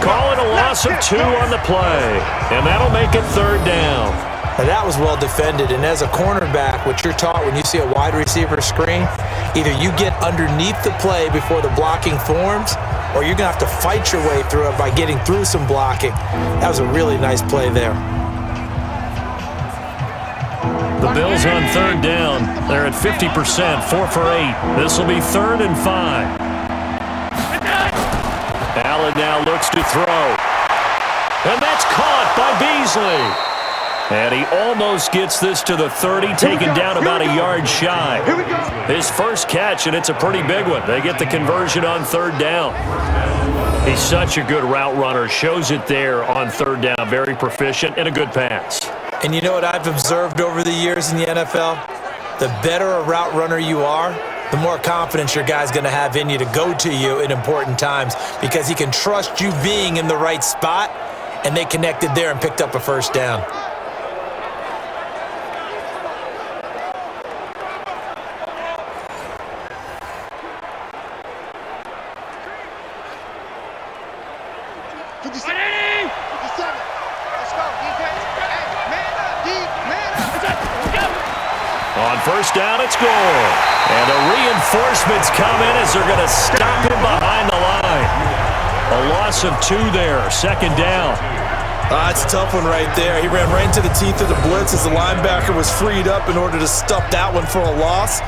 Call it a loss of 2 on the play. And that'll make it 3rd down. Now that was well defended, and as a cornerback, what you're taught when you see a wide receiver screen, either you get underneath the play before the blocking forms, or you're going to have to fight your way through it by getting through some blocking. That was a really nice play there. The Bills on 3rd down. They're at 50%, 4 for 8. This will be 3rd and 5. Allen now looks to throw. And that's caught by Beasley. And he almost gets this to the 30, taken down about a yard shy. His first catch, and it's a pretty big one. They get the conversion on 3rd down. He's such a good route runner. Shows it there on 3rd down. Very proficient and a good pass. And you know what I've observed over the years in the NFL? The better a route runner you are, the more confidence your guy's going to have in you to go to you in important times because he can trust you being in the right spot, and they connected there and picked up a first down. 57. Let's go, defense. Hey, man up, D, man up. On first down, it's good. And the reinforcements come in as they're going to stop him behind the line. A loss of 2 there, second down. That's a tough one right there. He ran right into the teeth of the blitz as the linebacker was freed up in order to stuff that one for a loss.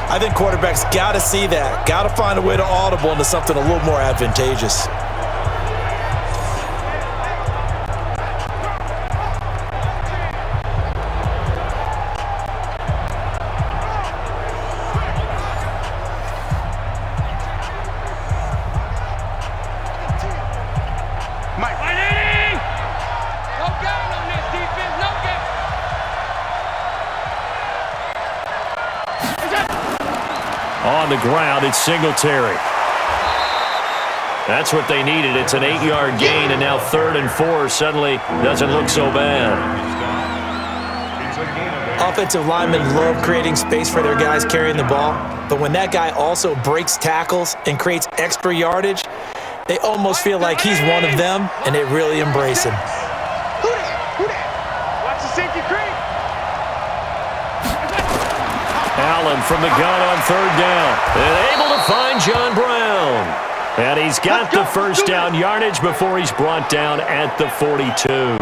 I think quarterbacks got to see that. Got to find a way to audible into something a little more advantageous. On the ground, it's Singletary. That's what they needed. It's an 8-yard gain, and now 3rd and 4 suddenly doesn't look so bad. Offensive linemen love creating space for their guys carrying the ball, but when that guy also breaks tackles and creates extra yardage, they almost feel like he's one of them, and they really embrace him. Who that? Watch the safety creep. Allen from the gun on 3rd down. And able to find John Brown. And he's got the first down yardage before he's brought down at the 42.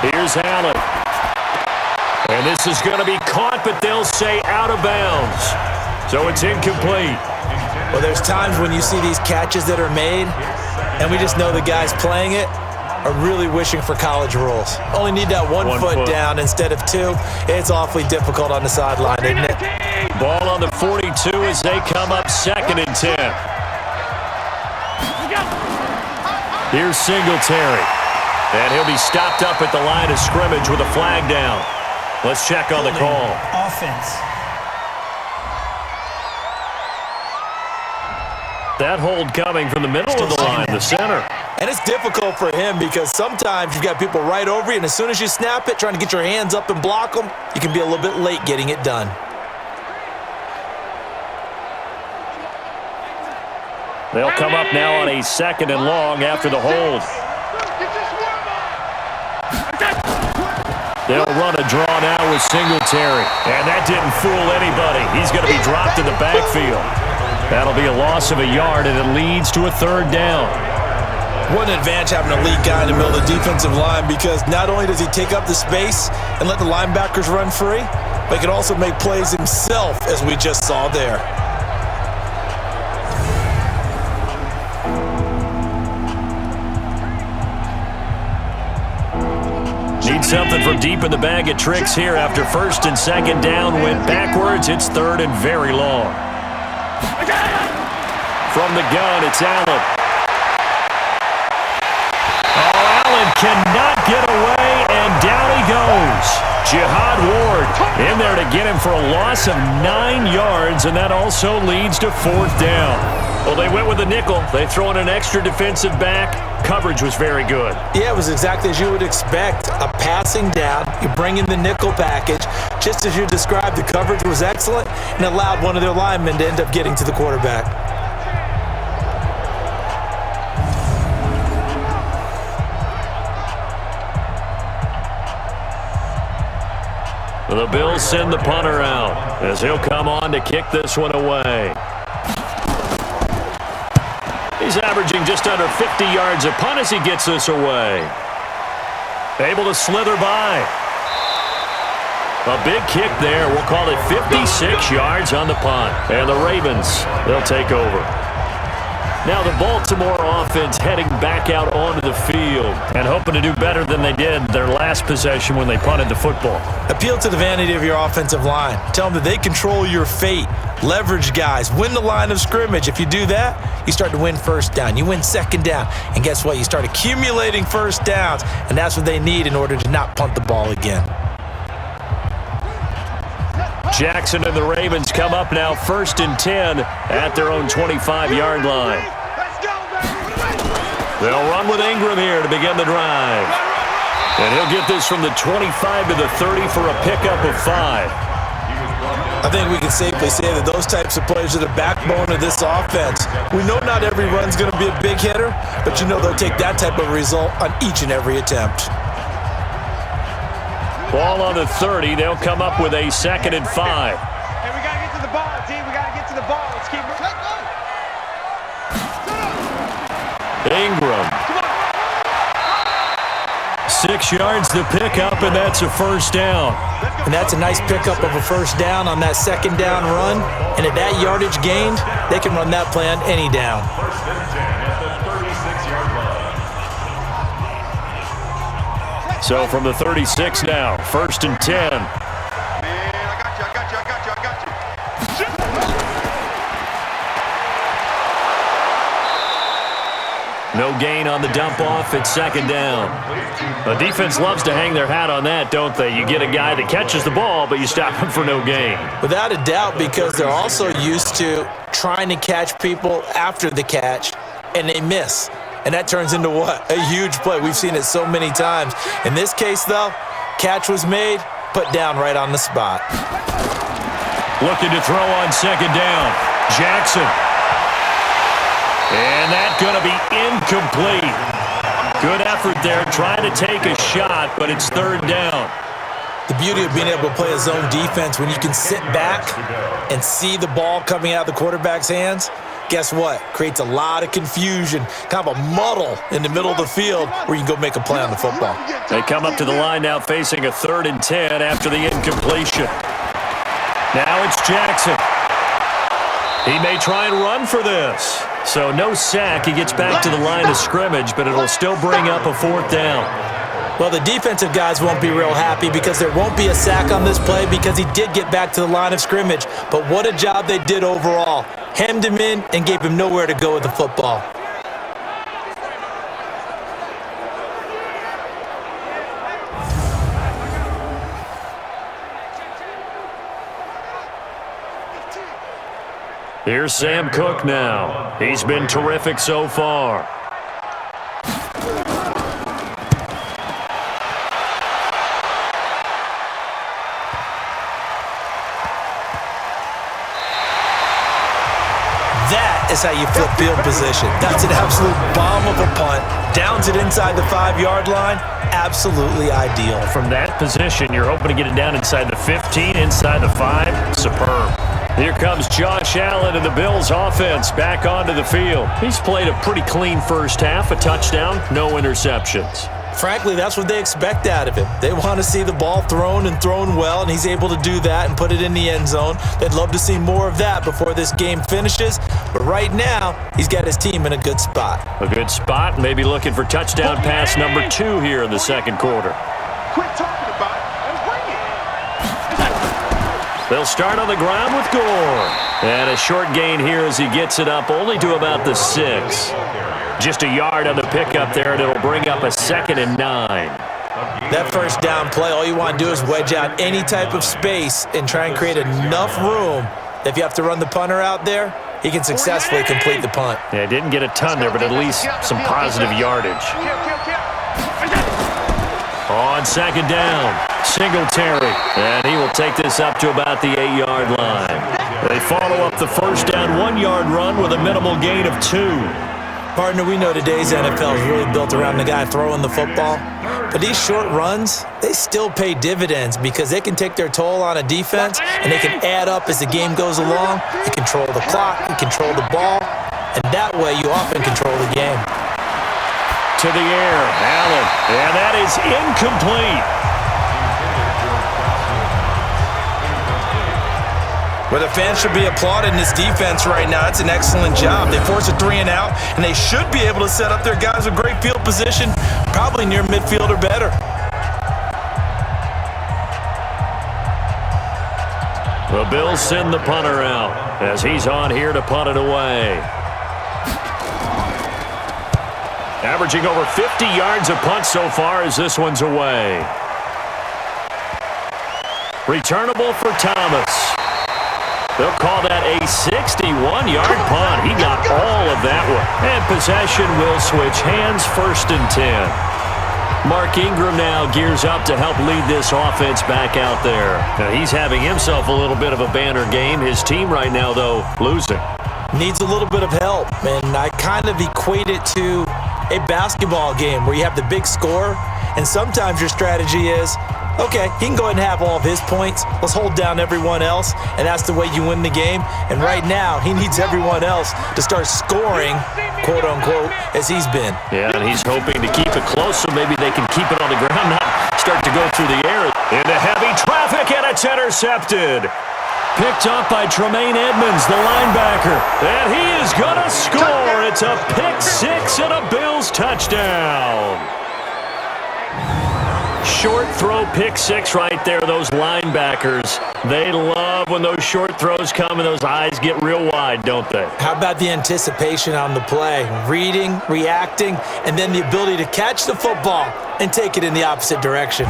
Here's Allen. And this is going to be caught, but they'll say out of bounds. So it's incomplete. Well, there's times when you see these catches that are made, and we just know the guys playing it are really wishing for college rules. Only need that one foot down instead of 2. It's awfully difficult on the sideline, isn't it? Ball on the 42 as they come up 2nd and 10. Here's Singletary. And he'll be stopped up at the line of scrimmage with a flag down. Let's check on the call. Offense. That hold coming from the middle of the line, the center. And it's difficult for him because sometimes you've got people right over you, and as soon as you snap it, trying to get your hands up and block them, you can be a little bit late getting it done. They'll come up now on a 2nd and long after the hold. They'll run a draw now with Singletary. And that didn't fool anybody. He's going to be dropped in the backfield. That'll be a loss of a yard, and it leads to a 3rd down. What an advantage having a lead guy in the middle of the defensive line, because not only does he take up the space and let the linebackers run free, but he can also make plays himself, as we just saw there. Need something from deep in the bag of tricks here after 1st and 2nd down. Went backwards. It's 3rd and very long. From the gun, it's Allen. Oh, Allen cannot get away, and down he goes. Jihad Ward in there to get him for a loss of 9 yards, and that also leads to 4th down. Well, they went with a nickel. They throw in an extra defensive back. Coverage was very good. Yeah, it was exactly as you would expect. A passing down, you bring in the nickel package. Just as you described, the coverage was excellent and allowed one of their linemen to end up getting to the quarterback. The Bills send the punter out as he'll come on to kick this one away. He's averaging just under 50 yards a punt as he gets this away. Able to slither by. A big kick there. We'll call it 56 yards on the punt. And the Ravens, they'll take over. Now the Baltimore offense heading back out onto the field and hoping to do better than they did their last possession when they punted the football. Appeal to the vanity of your offensive line. Tell them that they control your fate. Leverage guys. Win the line of scrimmage. If you do that, you start to win first down. You win second down. And guess what? You start accumulating first downs. And that's what they need in order to not punt the ball again. Jackson and the Ravens come up now 1st and 10 at their own 25-yard line. They'll run with Ingram here to begin the drive. And he'll get this from the 25 to the 30 for a pickup of 5. I think we can safely say that those types of players are the backbone of this offense. We know not every run's going to be a big hitter, but you know they'll take that type of result on each and every attempt. Ball on the 30. They'll come up with a 2nd and 5. Hey, we got to get to the ball, D. We got to get to the ball. Let's keep it. Ingram. 6 yards to pick up, and that's a first down. And that's a nice pickup of a first down on that second down run. And at that yardage gained, they can run that play on any down. So from the 36 now, 1st and 10. Man, I got you. No gain on the dump off. It's 2nd down. The defense loves to hang their hat on that, don't they? You get a guy that catches the ball, but you stop him for no gain. Without a doubt, because they're also used to trying to catch people after the catch, and they miss. And that turns into what? A huge play. We've seen it so many times. In this case, though, catch was made, put down right on the spot. Looking to throw on 2nd down. Jackson. And that's going to be incomplete. Good effort there, trying to take a shot, but it's 3rd down. The beauty of being able to play a zone defense when you can sit back and see the ball coming out of the quarterback's hands, guess what? Creates a lot of confusion, kind of a muddle in the middle of the field where you can go make a play on the football. They come up to the line now facing a 3rd and 10 after the incompletion. Now it's Jackson. He may try and run for this. So no sack. He gets back to the line of scrimmage, but it'll still bring up a 4th down. Well, the defensive guys won't be real happy because there won't be a sack on this play because he did get back to the line of scrimmage. But what a job they did overall. Hemmed him in and gave him nowhere to go with the football. Here's Sam Cook now. He's been terrific so far. That is how you flip field position. That's an absolute bomb of a punt. Downs it inside the 5-yard line. Absolutely ideal. From that position, you're hoping to get it down inside the 15, inside the 5. Superb. Here comes Josh Allen and the Bills offense back onto the field. He's played a pretty clean first half, a touchdown, no interceptions. Frankly, that's what they expect out of him. They want to see the ball thrown and thrown well, and he's able to do that and put it in the end zone. They'd love to see more of that before this game finishes, but right now, he's got his team in a good spot. A good spot, maybe looking for touchdown pass number 2 here in the 2nd quarter. Quit talking about it and bring it. They'll start on the ground with Gore. And a short gain here as he gets it up only to about the 6. Just a yard on the pickup there, and it'll bring up a 2nd and 9. That first down play, all you want to do is wedge out any type of space and try and create enough room. If you have to run the punter out there, he can successfully complete the punt. Yeah, didn't get a ton there, but at least some positive yardage. On 2nd down, Singletary, and he will take this up to about the 8-yard line. They follow up the first down 1-yard run with a minimal gain of 2. Partner, we know today's NFL is really built around the guy throwing the football. But these short runs, they still pay dividends because they can take their toll on a defense and they can add up as the game goes along. You control the clock, you control the ball, and that way you often control the game. To the air, Allen, and that is incomplete. Well, the fans should be applauding this defense right now. It's an excellent job. They force a 3 and out, and they should be able to set up their guys with great field position, probably near midfield or better. The Bills send the punter out as he's on here to punt it away. Averaging over 50 yards a punt so far as this one's away. Returnable for Thomas. They'll call that a 61-yard punt. He got all of that one. And possession will switch hands, 1st and 10. Mark Ingram now gears up to help lead this offense back out there. Now he's having himself a little bit of a banner game. His team right now, though, losing. Needs a little bit of help, and I kind of equate it to a basketball game where you have the big score, and sometimes your strategy is, okay, he can go ahead and have all of his points. Let's hold down everyone else, and that's the way you win the game. And right now, he needs everyone else to start scoring, quote-unquote, as he's been. Yeah, and he's hoping to keep it close so maybe they can keep it on the ground, not start to go through the air. Into heavy traffic, and it's intercepted. Picked up by Tremaine Edmonds, the linebacker. And he is going to score. It's a pick 6 and a Bills touchdown. Short throw, pick 6 right there. Those linebackers, they love when those short throws come and those eyes get real wide, don't they? How about the anticipation on the play? Reading, reacting, and then the ability to catch the football and take it in the opposite direction.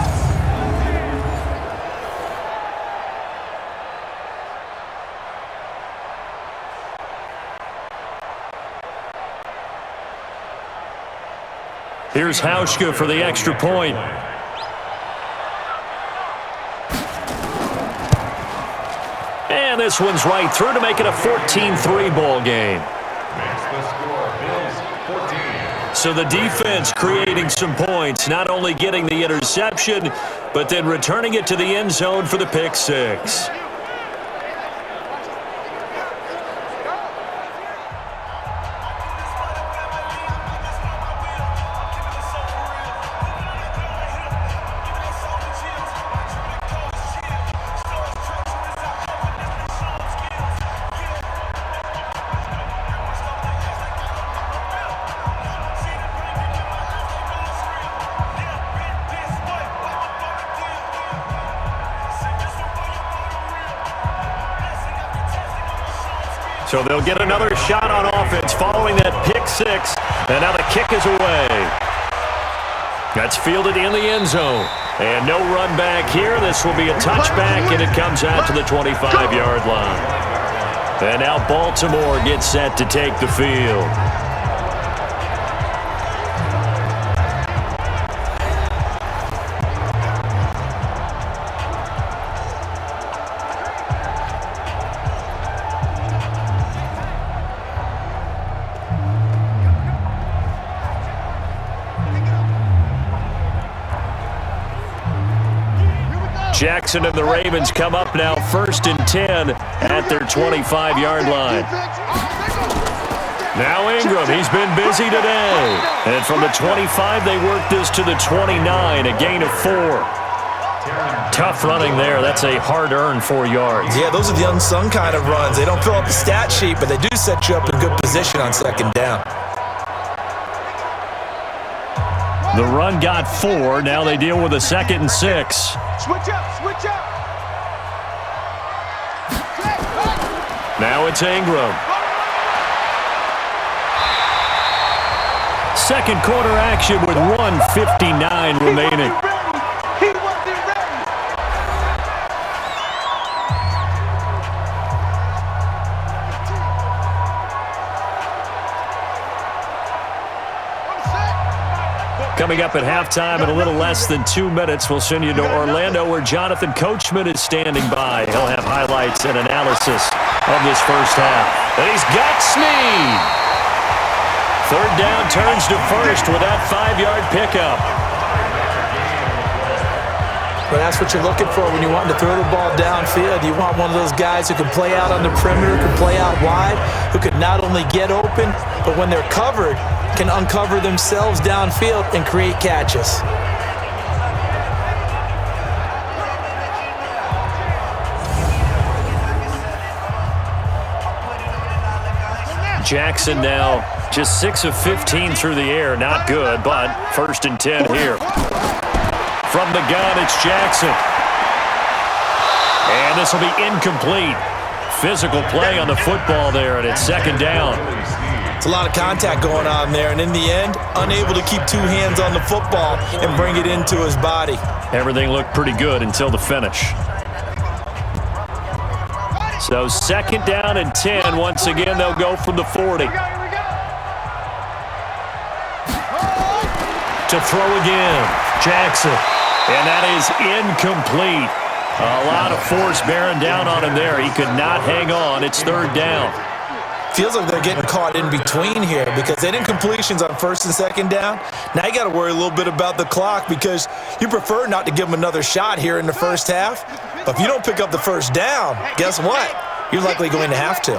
Here's Hauschka for the extra point. And this one's right through to make it a 14-3 ball game. So the defense creating some points, not only getting the interception, but then returning it to the end zone for the pick 6. So they'll get another shot on offense following that pick 6. And now the kick is away. That's fielded in the end zone. And no run back here. This will be a touchback, and it comes out to the 25-yard line. And now Baltimore gets set to take the field. Jackson and the Ravens come up now 1st and 10 at their 25-yard line. Now Ingram, he's been busy today. And from the 25, they work this to the 29, a gain of 4. Tough running there. That's a hard-earned 4 yards. Yeah, those are the unsung kind of runs. They don't fill up the stat sheet, but they do set you up in good position on 2nd down. The run got 4. Now they deal with a 2nd and 6. Switch up, switch up. Now it's Ingram. Second quarter action with 1:59 remaining. He wasn't ready. Coming up at halftime in a little less than 2 minutes, we'll send you to Orlando where Jonathan Coachman is standing by. He'll have highlights and analysis of this first half. And he's got Snead. 3rd down turns to 1st with that 5-yard pickup. But that's what you're looking for when you want to throw the ball downfield. You want one of those guys who can play out on the perimeter, can play out wide, who can not only get open, but when they're covered, can uncover themselves downfield and create catches. Jackson now just 6 of 15 through the air. Not good, but 1st and 10 here. From the gun, it's Jackson. And this will be incomplete. Physical play on the football there, and it's 2nd down. It's a lot of contact going on there, and in the end, unable to keep 2 hands on the football and bring it into his body. Everything looked pretty good until the finish. So 2nd down and 10. Once again, they'll go from the 40. To throw again, Jackson. And that is incomplete. A lot of force bearing down on him there. He could not hang on. It's 3rd down. Feels like they're getting caught in between here because they didn't completions on 1st and 2nd down. Now you got to worry a little bit about the clock because you prefer not to give them another shot here in the first half. But if you don't pick up the 1st down, guess what? You're likely going to have to.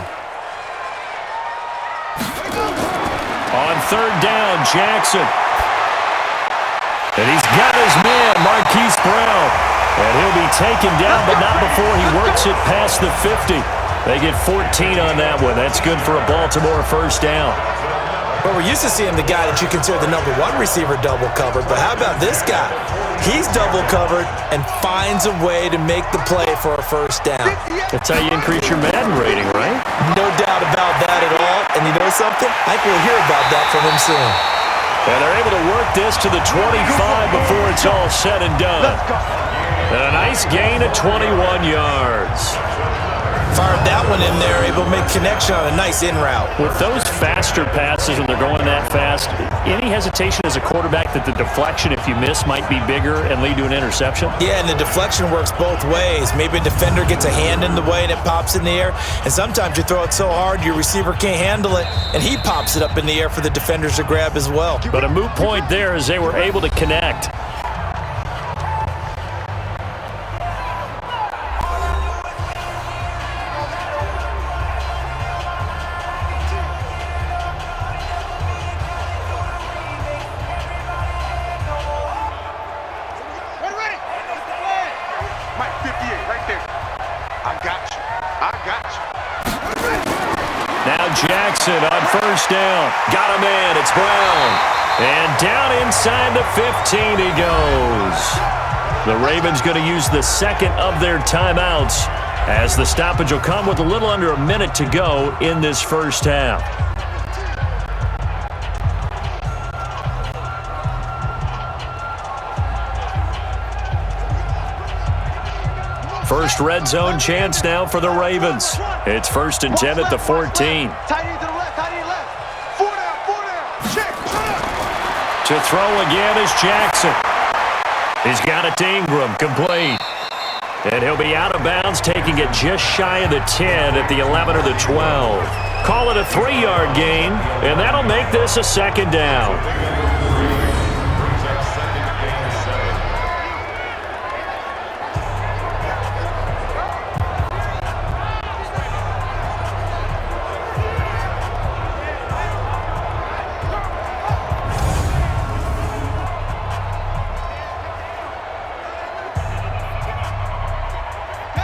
On 3rd down, Jackson. And he's got his man, Marquise Brown. And he'll be taken down, but not before he works it past the 50. They get 14 on that one. That's good for a Baltimore 1st down. Well, we're used to seeing the guy that you consider the #1 receiver double covered, but how about this guy? He's double covered and finds a way to make the play for a 1st down. That's how you increase your Madden rating, right? No doubt about that at all. And you know something? I think we'll hear about that from him soon. And they're able to work this to the 25 before it's all said and done. And a nice gain of 21 yards. Fired that one in there, able to make connection on a nice in route. With those faster passes and they're going that fast, any hesitation as a quarterback that the deflection, if you miss, might be bigger and lead to an interception? Yeah, and the deflection works both ways. Maybe a defender gets a hand in the way and it pops in the air, and sometimes you throw it so hard your receiver can't handle it, and he pops it up in the air for the defenders to grab as well. But a moot point there as they were able to connect. Jackson on 1st down. Got a man. It's Brown. And down inside the 15 he goes. The Ravens going to use the 2nd of their timeouts as the stoppage will come with a little under a minute to go in this 1st half. First red zone chance now for the Ravens. It's 1st and 10 at the 14. Tight end to the left, tight end left. 4 down, check. To throw again is Jackson. He's got it to Ingram, complete. And he'll be out of bounds, taking it just shy of the 10 at the 11 or the 12. Call it a 3-yard gain, and that'll make this a 2nd down.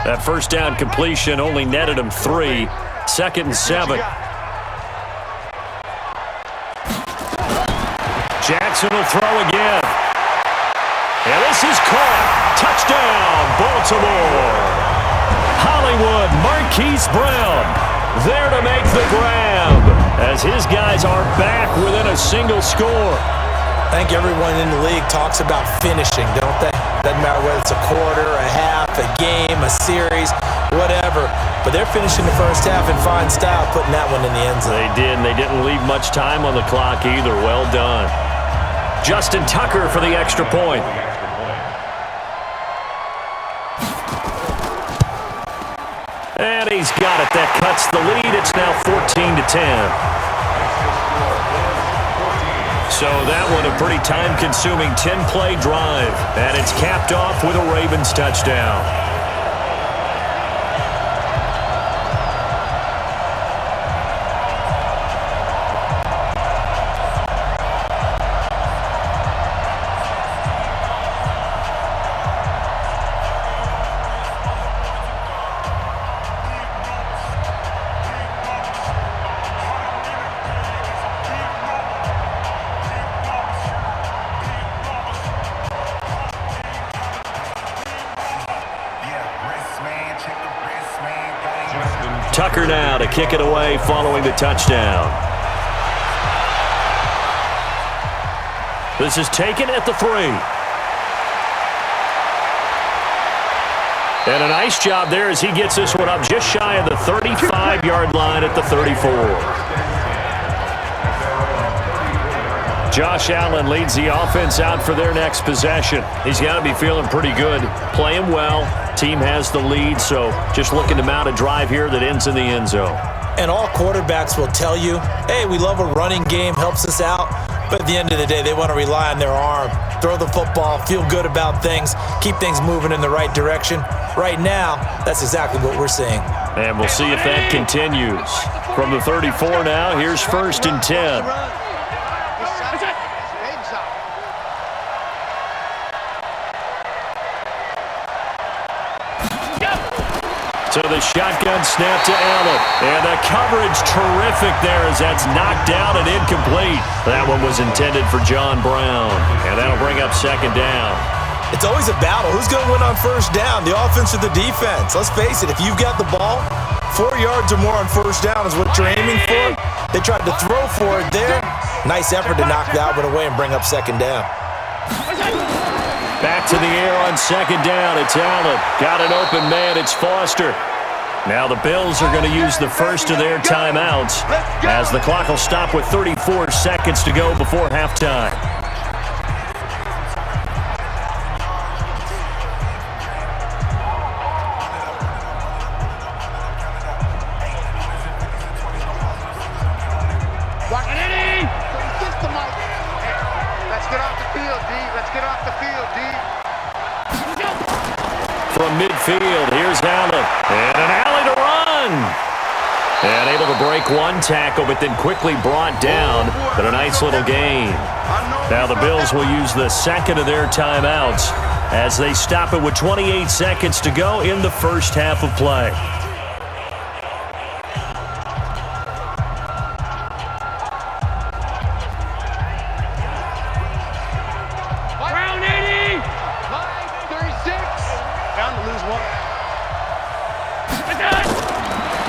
That 1st down completion only netted him 3. 2nd and 7. Jackson will throw again. And this is caught. Touchdown, Baltimore. Hollywood, Marquise Brown there to make the grab as his guys are back within a single score. I think everyone in the league talks about finishing, don't they? Doesn't matter whether it's a quarter, a half, a game, a series, whatever. But they're finishing the 1st half in fine style, putting that one in the end zone. They did, and they didn't leave much time on the clock either. Well done. Justin Tucker for the extra point. And he's got it. That cuts the lead. It's now 14-10. So that one a pretty time-consuming 10-play drive. And it's capped off with a Ravens touchdown. Tucker now to kick it away following the touchdown. This is taken at the 3. And a nice job there as he gets this one up just shy of the 35-yard line at the 34. Josh Allen leads the offense out for their next possession. He's got to be feeling pretty good, playing well. Team has the lead, so just looking to mount a drive here that ends in the end zone. And all quarterbacks will tell you, hey, we love a running game, helps us out. But at the end of the day, they want to rely on their arm, throw the football, feel good about things, keep things moving in the right direction. Right now, that's exactly what we're seeing. And we'll see if that continues. From the 34 now, here's 1st and 10. So the shotgun snap to Allen. And the coverage terrific there as that's knocked down and incomplete. That one was intended for John Brown. And that'll bring up 2nd down. It's always a battle. Who's going to win on 1st down, the offense or the defense? Let's face it, if you've got the ball, 4 yards or more on 1st down is what you're aiming for. They tried to throw for it there. Nice effort to knock that one away and bring up 2nd down. Back to the air on 2nd down. It's Allen. Got an open man. It's Foster. Now the Bills are going to use the first of their timeouts as the clock will stop with 34 seconds to go before halftime. From midfield, here's Allen. And an alley to run. And able to break one tackle, but then quickly brought down. But a nice little gain. Now the Bills will use the second of their timeouts as they stop it with 28 seconds to go in the first half of play.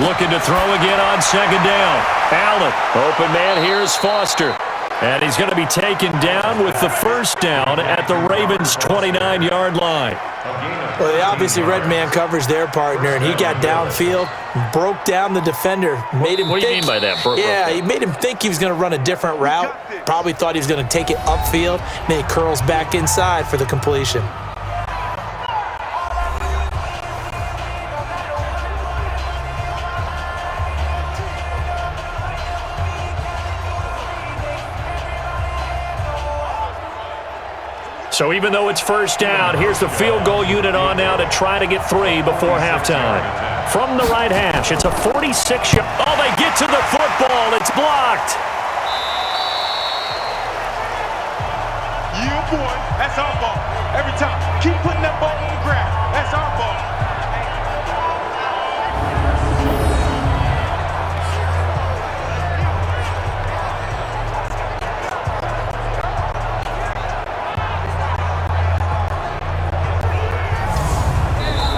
Looking to throw again on 2nd down. Allen, open man, here's Foster. And he's going to be taken down with the 1st down at the Ravens' 29-yard line. Well, they obviously red man covers their partner, and he got downfield, broke down the defender, made him What do you mean by that? He made him think he was going to run a different route. Probably thought he was going to take it upfield, and then he curls back inside for the completion. So even though it's 1st down, here's the field goal unit on now to try to get 3 before halftime. From the right hash, it's a 46-yard. Oh, they get to the football. It's blocked. Yeah, boy. That's our ball. Every time. Keep putting that ball on the ground. That's our ball.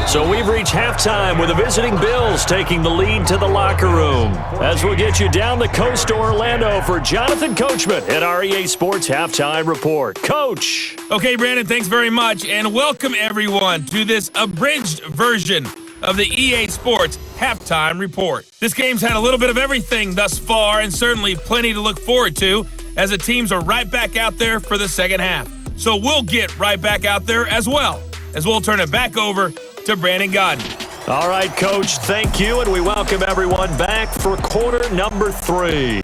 So we've reached halftime with the visiting Bills taking the lead to the locker room. As we'll get you down the coast to Orlando for Jonathan Coachman at our EA Sports Halftime Report. Coach. Okay, Brandon, thanks very much, and welcome everyone to this abridged version of the EA Sports Halftime Report. This game's had a little bit of everything thus far, and certainly plenty to look forward to as the teams are right back out there for the second half. So we'll get right back out there as well, as we'll turn it back over to Brandon Godden. All right, Coach, thank you, and we welcome everyone back for quarter number 3.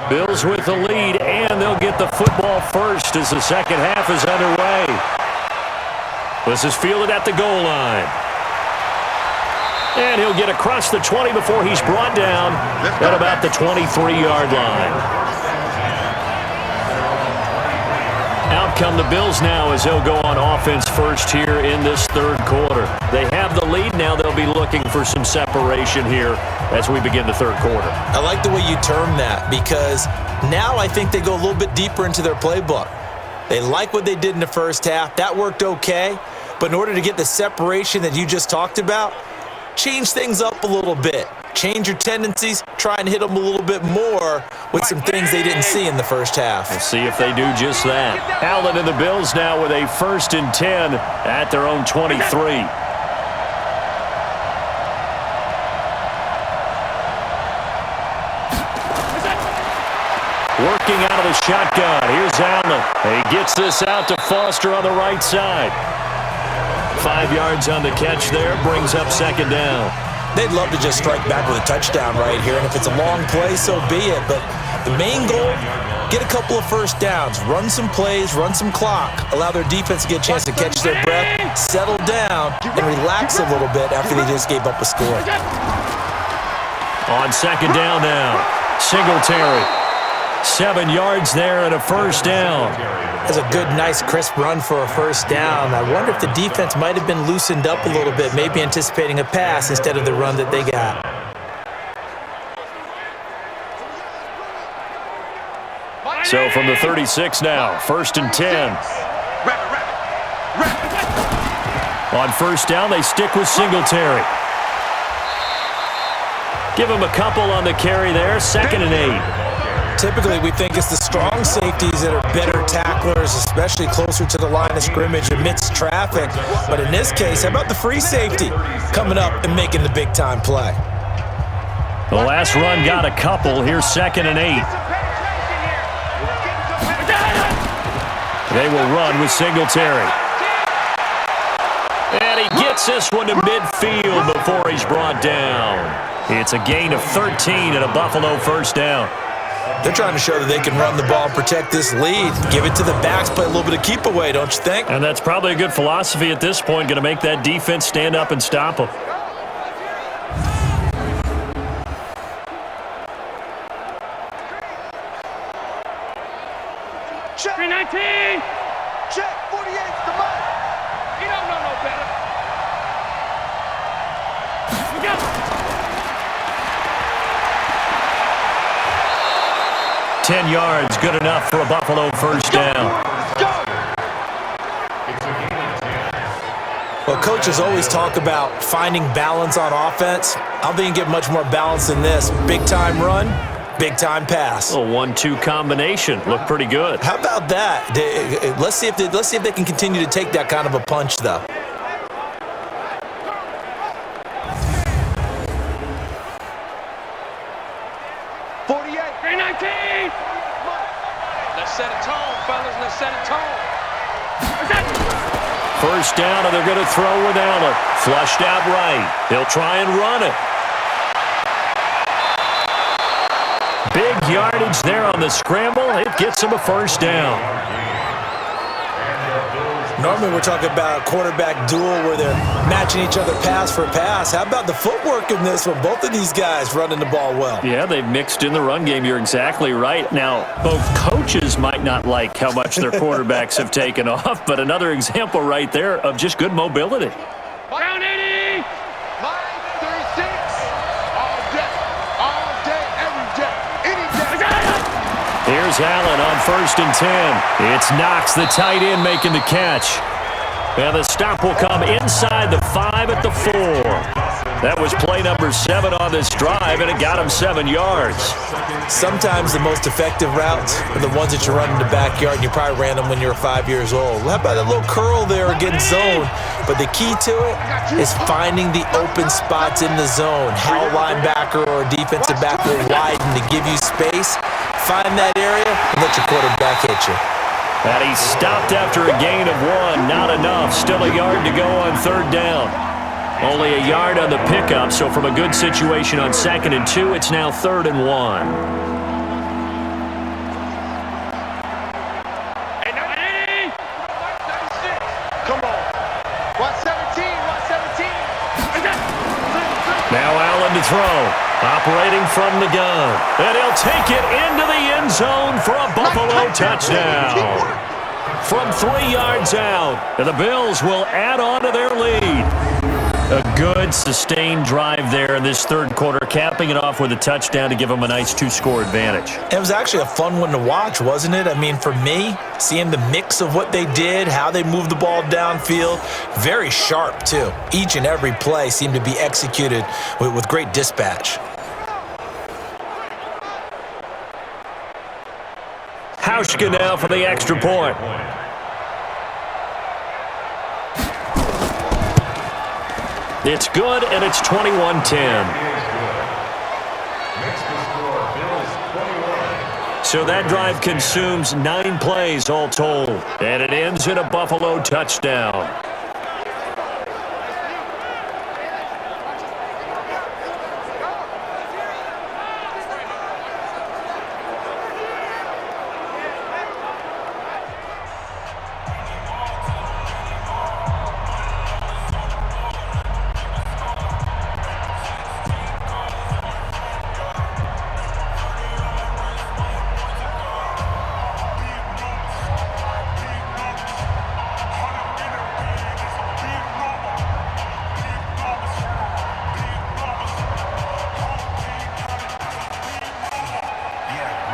Bills with the lead, and they'll get the football first as the second half is underway. This is fielded at the goal line. And he'll get across the 20 before he's brought down at about the 23-yard line. Out come the Bills now as they'll go on offense first here in this third quarter. They have the lead. Now they'll be looking for some separation here as we begin the third quarter. I like the way you term that because now I think they go a little bit deeper into their playbook. They like what they did in the first half. That worked okay. But in order to get the separation that you just talked about, change things up a little bit. Change your tendencies. Try and hit them a little bit more with some things they didn't see in the first half. We'll see if they do just that. Allen and the Bills now with a 1st and 10 at their own 23. Working out of the shotgun. Here's Allen. He gets this out to Foster on the right side. 5 yards on the catch there. Brings up 2nd down. They'd love to just strike back with a touchdown right here, and if it's a long play, so be it. But the main goal, get a couple of first downs, run some plays, run some clock, allow their defense to get a chance to catch their breath, settle down, and relax a little bit after they just gave up a score. On 2nd down now, Singletary. 7 yards there and a 1st down. That's a good, nice, crisp run for a 1st down. I wonder if the defense might have been loosened up a little bit, maybe anticipating a pass instead of the run that they got. So from the 36 now, 1st and 10. On 1st down, they stick with Singletary. Give him a couple on the carry there, 2nd and 8. Typically, we think it's the strong safeties that are better tacklers, especially closer to the line of scrimmage amidst traffic. But in this case, how about the free safety coming up and making the big-time play? The last run got a couple. Here's 2nd and 8. They will run with Singletary. And he gets this one to midfield before he's brought down. It's a gain of 13 and a Buffalo 1st down. They're trying to show that they can run the ball and protect this lead. Give it to the backs, play a little bit of keep away, don't you think? And that's probably a good philosophy at this point, going to make that defense stand up and stop them. Check. 319. Check. 48's the mark. You don't know no better. We go. 10 yards, good enough for a Buffalo 1st down. Well, coaches always talk about finding balance on offense. I don't think you can get much more balance than this. Big-time run, big-time pass. A 1-2 combination. Looked pretty good. How about that? Let's see if they can continue to take that kind of a punch, though. Let's set a tone, fellas. Let's set a tone. 1st down, and they're going to throw with Allen. Flushed out right. They'll try and run it. Big yardage there on the scramble. It gets them a 1st down. Normally we're talking about a quarterback duel where they're matching each other pass for pass. How about the footwork in this one? Both of these guys running the ball well. Yeah, they've mixed in the run game. You're exactly right. Now, both coaches might not like how much their quarterbacks have taken off, but another example right there of just good mobility. Down 80. Line 36. All day, every day, any day. Here's Allen on 1st and 10. It's Knox, the tight end, making the catch. And the stop will come inside the 5 at the 4. That was play number 7 on this drive, and it got him 7 yards. Sometimes the most effective routes are the ones that you run in the backyard, and you probably ran them when you were 5 years old. How about a little curl there against zone? But the key to it is finding the open spots in the zone. How a linebacker or a defensive back will widen to give you space. Find that area and let your quarterback hit you. And he stopped after a gain of 1. Not enough. Still a yard to go on 3rd down. Only a yard on the pickup, so from a good situation on 2nd and 2, it's now 3rd and 1. Come on. throw. Operating from the gun. And he'll take it into the end zone for a Buffalo touchdown. From 3 yards out, and the Bills will add on to their lead. A good, sustained drive there in this third quarter, capping it off with a touchdown to give them a nice 2-score advantage. It was actually a fun one to watch, wasn't it? I mean, for me, seeing the mix of what they did, how they moved the ball downfield, very sharp, too. Each and every play seemed to be executed with great dispatch. Hauschka now for the extra point. It's good, and it's 21-10. So that drive consumes 9 plays all told, and it ends in a Buffalo touchdown.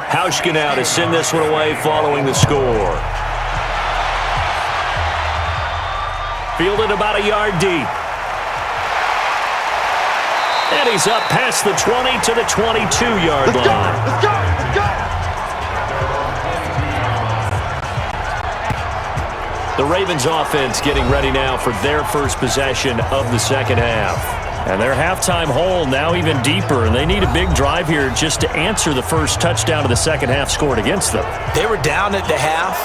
Hauschka now to send this one away following the score. Fielded about a yard deep. And he's up past the 20 to the 22-yard line. Let's go! The Ravens offense getting ready now for their first possession of the second half. And their halftime hole now even deeper, and they need a big drive here just to answer the first touchdown of the second half scored against them. They were down at the half.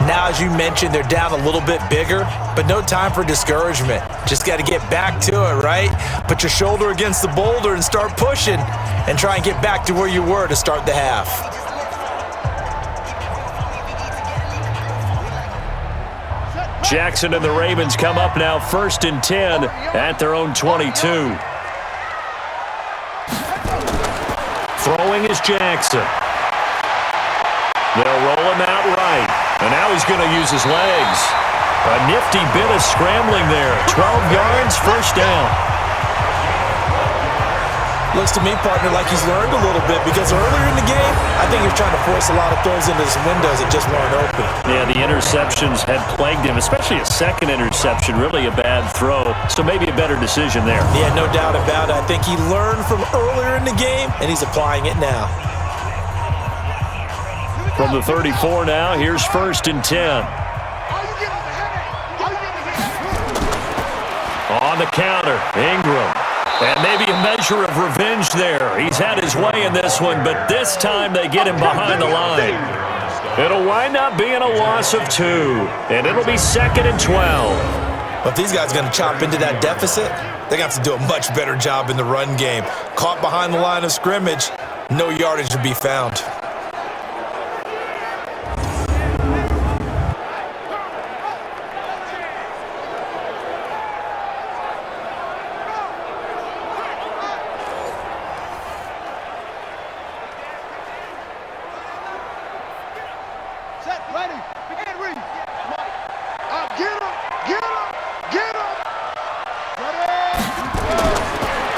Now, as you mentioned, they're down a little bit bigger, but no time for discouragement. Just got to get back to it, right? Put your shoulder against the boulder and start pushing and try and get back to where you were to start the half. Jackson and the Ravens come up now 1st and 10 at their own 22. Throwing is Jackson. They'll roll him out right. And now he's going to use his legs. A nifty bit of scrambling there. 12 yards, first down. Looks to me, partner, like he's learned a little bit because earlier in the game, I think he was trying to force a lot of throws into some windows that just weren't open. Yeah, the interceptions had plagued him, especially a second interception, really a bad throw. So maybe a better decision there. Yeah, no doubt about it. I think he learned from earlier in the game, and he's applying it now. From the 34 now, here's 1st and 10. On the counter, Ingram. And maybe a measure of revenge there. He's had his way in this one, but this time they get him behind the line. It'll wind up being a loss of 2, and it'll be 2nd and 12. But if these guys are going to chop into that deficit, they're going to have to do a much better job in the run game. Caught behind the line of scrimmage, no yardage to be found.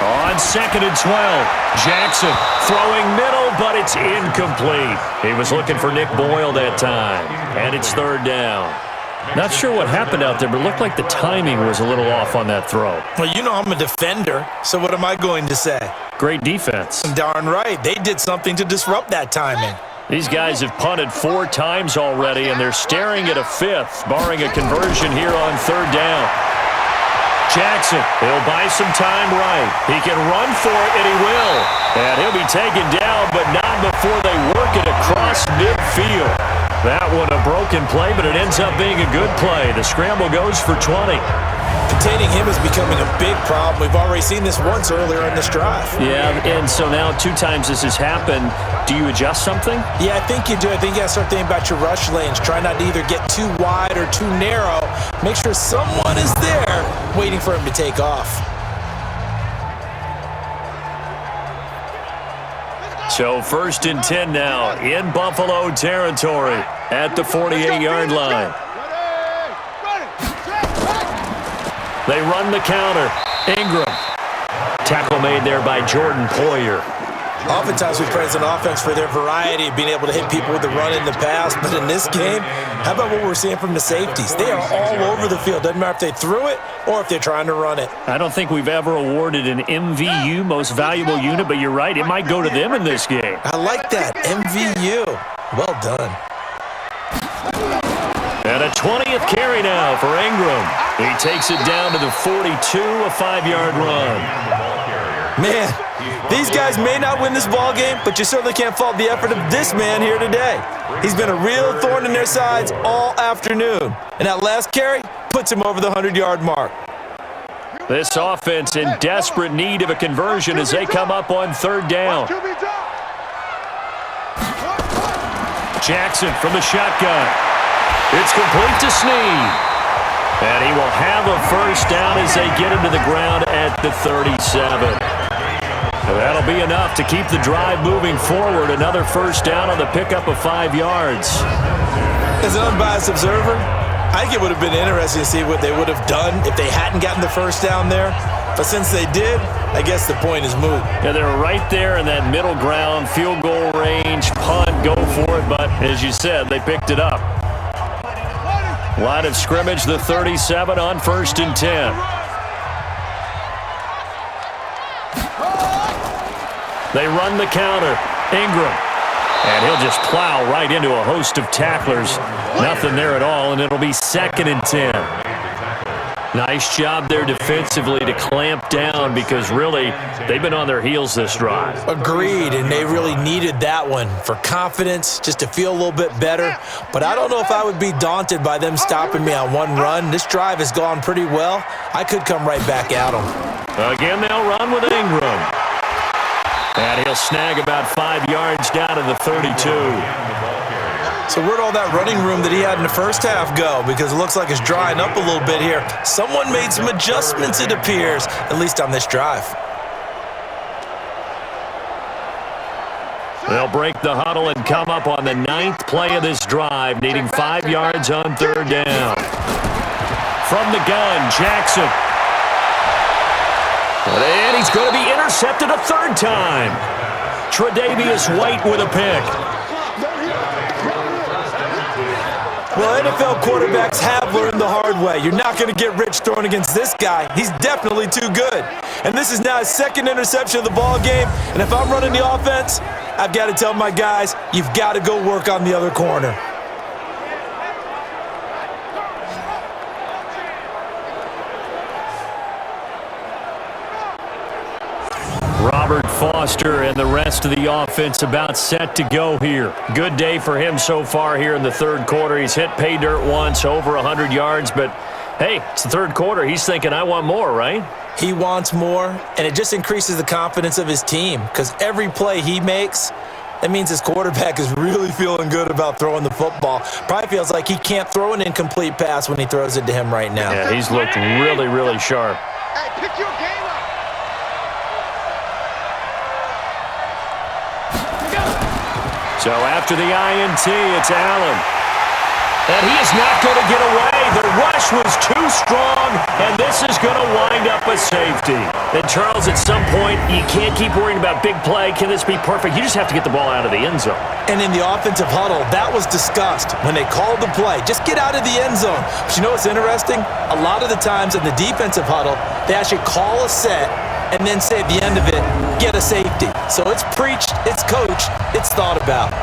On 2nd and 12, Jackson throwing middle, but it's incomplete. He was looking for Nick Boyle that time, and it's 3rd down. Not sure what happened out there, but it looked like the timing was a little off on that throw. Well, you know I'm a defender, so what am I going to say? Great defense. Darn right. They did something to disrupt that timing. These guys have punted 4 times already, and they're staring at a 5th, barring a conversion here on 3rd down. Jackson, he'll buy some time right. He can run for it, and he will. And he'll be taken down, but not before they work it across midfield. That one a broken play, but it ends up being a good play. The scramble goes for 20. Containing him is becoming a big problem. We've already seen this once earlier in this drive. Yeah, and so now 2 times this has happened. Do you adjust something? Yeah, I think you do. I think you got to start thinking about your rush lanes. Try not to either get too wide or too narrow. Make sure someone is there waiting for him to take off. So 1st and 10 now in Buffalo territory at the 48-yard line. They run the counter. Ingram. Tackle made there by Jordan Poyer. Oftentimes we praise an offense for their variety of being able to hit people with the run in the pass, but in this game, how about what we're seeing from the safeties? They are all over the field. Doesn't matter if they threw it or if they're trying to run it. I don't think we've ever awarded an MVU, most valuable unit, but you're right, it might go to them in this game. I like that, MVU. Well done. And a 20th carry now for Ingram. He takes it down to the 42, a 5-yard run. Man, these guys may not win this ball game, but you certainly can't fault the effort of this man here today. He's been a real thorn in their sides all afternoon. And that last carry puts him over the 100-yard mark. This offense in desperate need of a conversion as they come up on 3rd down. Jackson from the shotgun. It's complete to Snead. And he will have a 1st down as they get into the ground at the 37. That'll be enough to keep the drive moving forward. Another 1st down on the pickup of 5 yards. As an unbiased observer, I think it would have been interesting to see what they would have done if they hadn't gotten the 1st down there. But since they did, I guess the point is moot. Yeah, they're right there in that middle ground, field goal range, punt, go for it. But as you said, they picked it up. Line of scrimmage, the 37 on 1st and 10. They run the counter. Ingram. And he'll just plow right into a host of tacklers. Nothing there at all, and it'll be 2nd and 10. Nice job there defensively to clamp down because really they've been on their heels this drive. Agreed, and they really needed that one for confidence, just to feel a little bit better. But I don't know if I would be daunted by them stopping me on one run. This drive has gone pretty well. I could come right back at them. Again, they'll run with Ingram. And he'll snag about 5 yards down to the 32. So where'd all that running room that he had in the first half go? Because it looks like it's drying up a little bit here. Someone made some adjustments, it appears, at least on this drive. They'll break the huddle and come up on the 9th play of this drive, needing 5 yards on 3rd down. From the gun, Jackson. And he's going to be intercepted a 3rd time. Tre'Davious White with a pick. Well, NFL quarterbacks have learned the hard way. You're not going to get rich throwing against this guy. He's definitely too good. And this is now his 2nd interception of the ball game. And if I'm running the offense, I've got to tell my guys, you've got to go work on the other corner. Robert Foster and the rest of the offense about set to go here. Good day for him so far here in the 3rd quarter. He's hit pay dirt once, over 100 yards, but hey, it's the 3rd quarter. He's thinking, I want more, right? He wants more, and it just increases the confidence of his team because every play he makes, that means his quarterback is really feeling good about throwing the football. Probably feels like he can't throw an incomplete pass when he throws it to him right now. Yeah, he's looked really, really sharp. Hey, pick your game up. So after the INT, it's Allen. And he is not going to get away. The rush was too strong, and this is going to wind up a safety. And Charles, at some point, you can't keep worrying about big play. Can this be perfect? You just have to get the ball out of the end zone. And in the offensive huddle, that was discussed when they called the play. Just get out of the end zone. But you know what's interesting? A lot of the times in the defensive huddle, they actually call a set and then say at the end of it, get a safety. So it's preached, it's coached, it's thought about.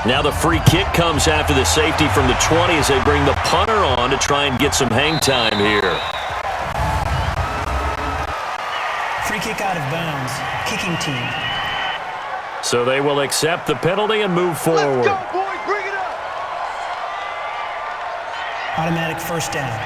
Now the free kick comes after the safety from the 20 as they bring the punter on to try and get some hang time here. Free kick out of bounds. Kicking team. So they will accept the penalty and move forward. Let's go, boys. Bring it up. Automatic 1st down.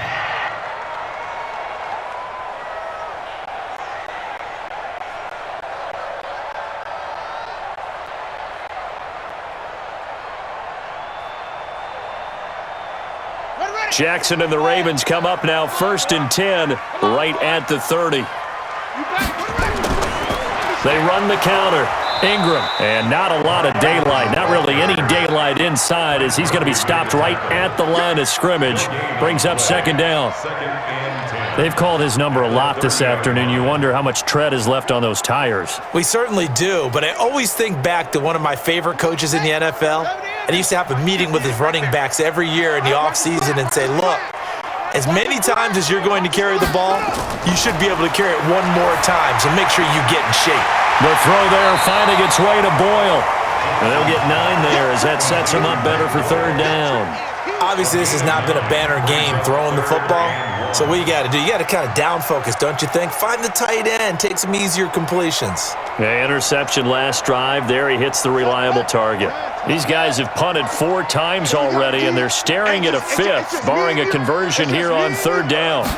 Jackson and the Ravens come up now 1st and 10 right at the 30. They run the counter. Ingram, and not a lot of daylight, not really any daylight inside as he's going to be stopped right at the line of scrimmage. Brings up 2nd down. They've called his number a lot this afternoon. You wonder how much tread is left on those tires. We certainly do, but I always think back to one of my favorite coaches in the NFL, and he used to have a meeting with his running backs every year in the offseason and say, look, as many times as you're going to carry the ball, you should be able to carry it one more time, so make sure you get in shape. The throw there finding its way to Boyle. And they'll get 9 there as that sets him up better for 3rd down. Obviously, this has not been a banner game throwing the football. So what you got to do, you got to kind of down focus, don't you think? Find the tight end, take some easier completions. Yeah, interception last drive. There he hits the reliable target. These guys have punted 4 times already, and they're staring at a 5th, barring a conversion here on 3rd down.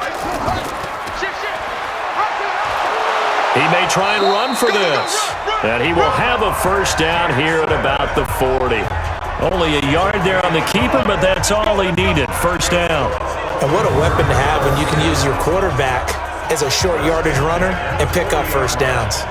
He may try and run for this. And he will have a 1st down here at about the 40. Only a yard there on the keeper, but that's all he needed. 1st down. And what a weapon to have when you can use your quarterback as a short yardage runner and pick up 1st downs.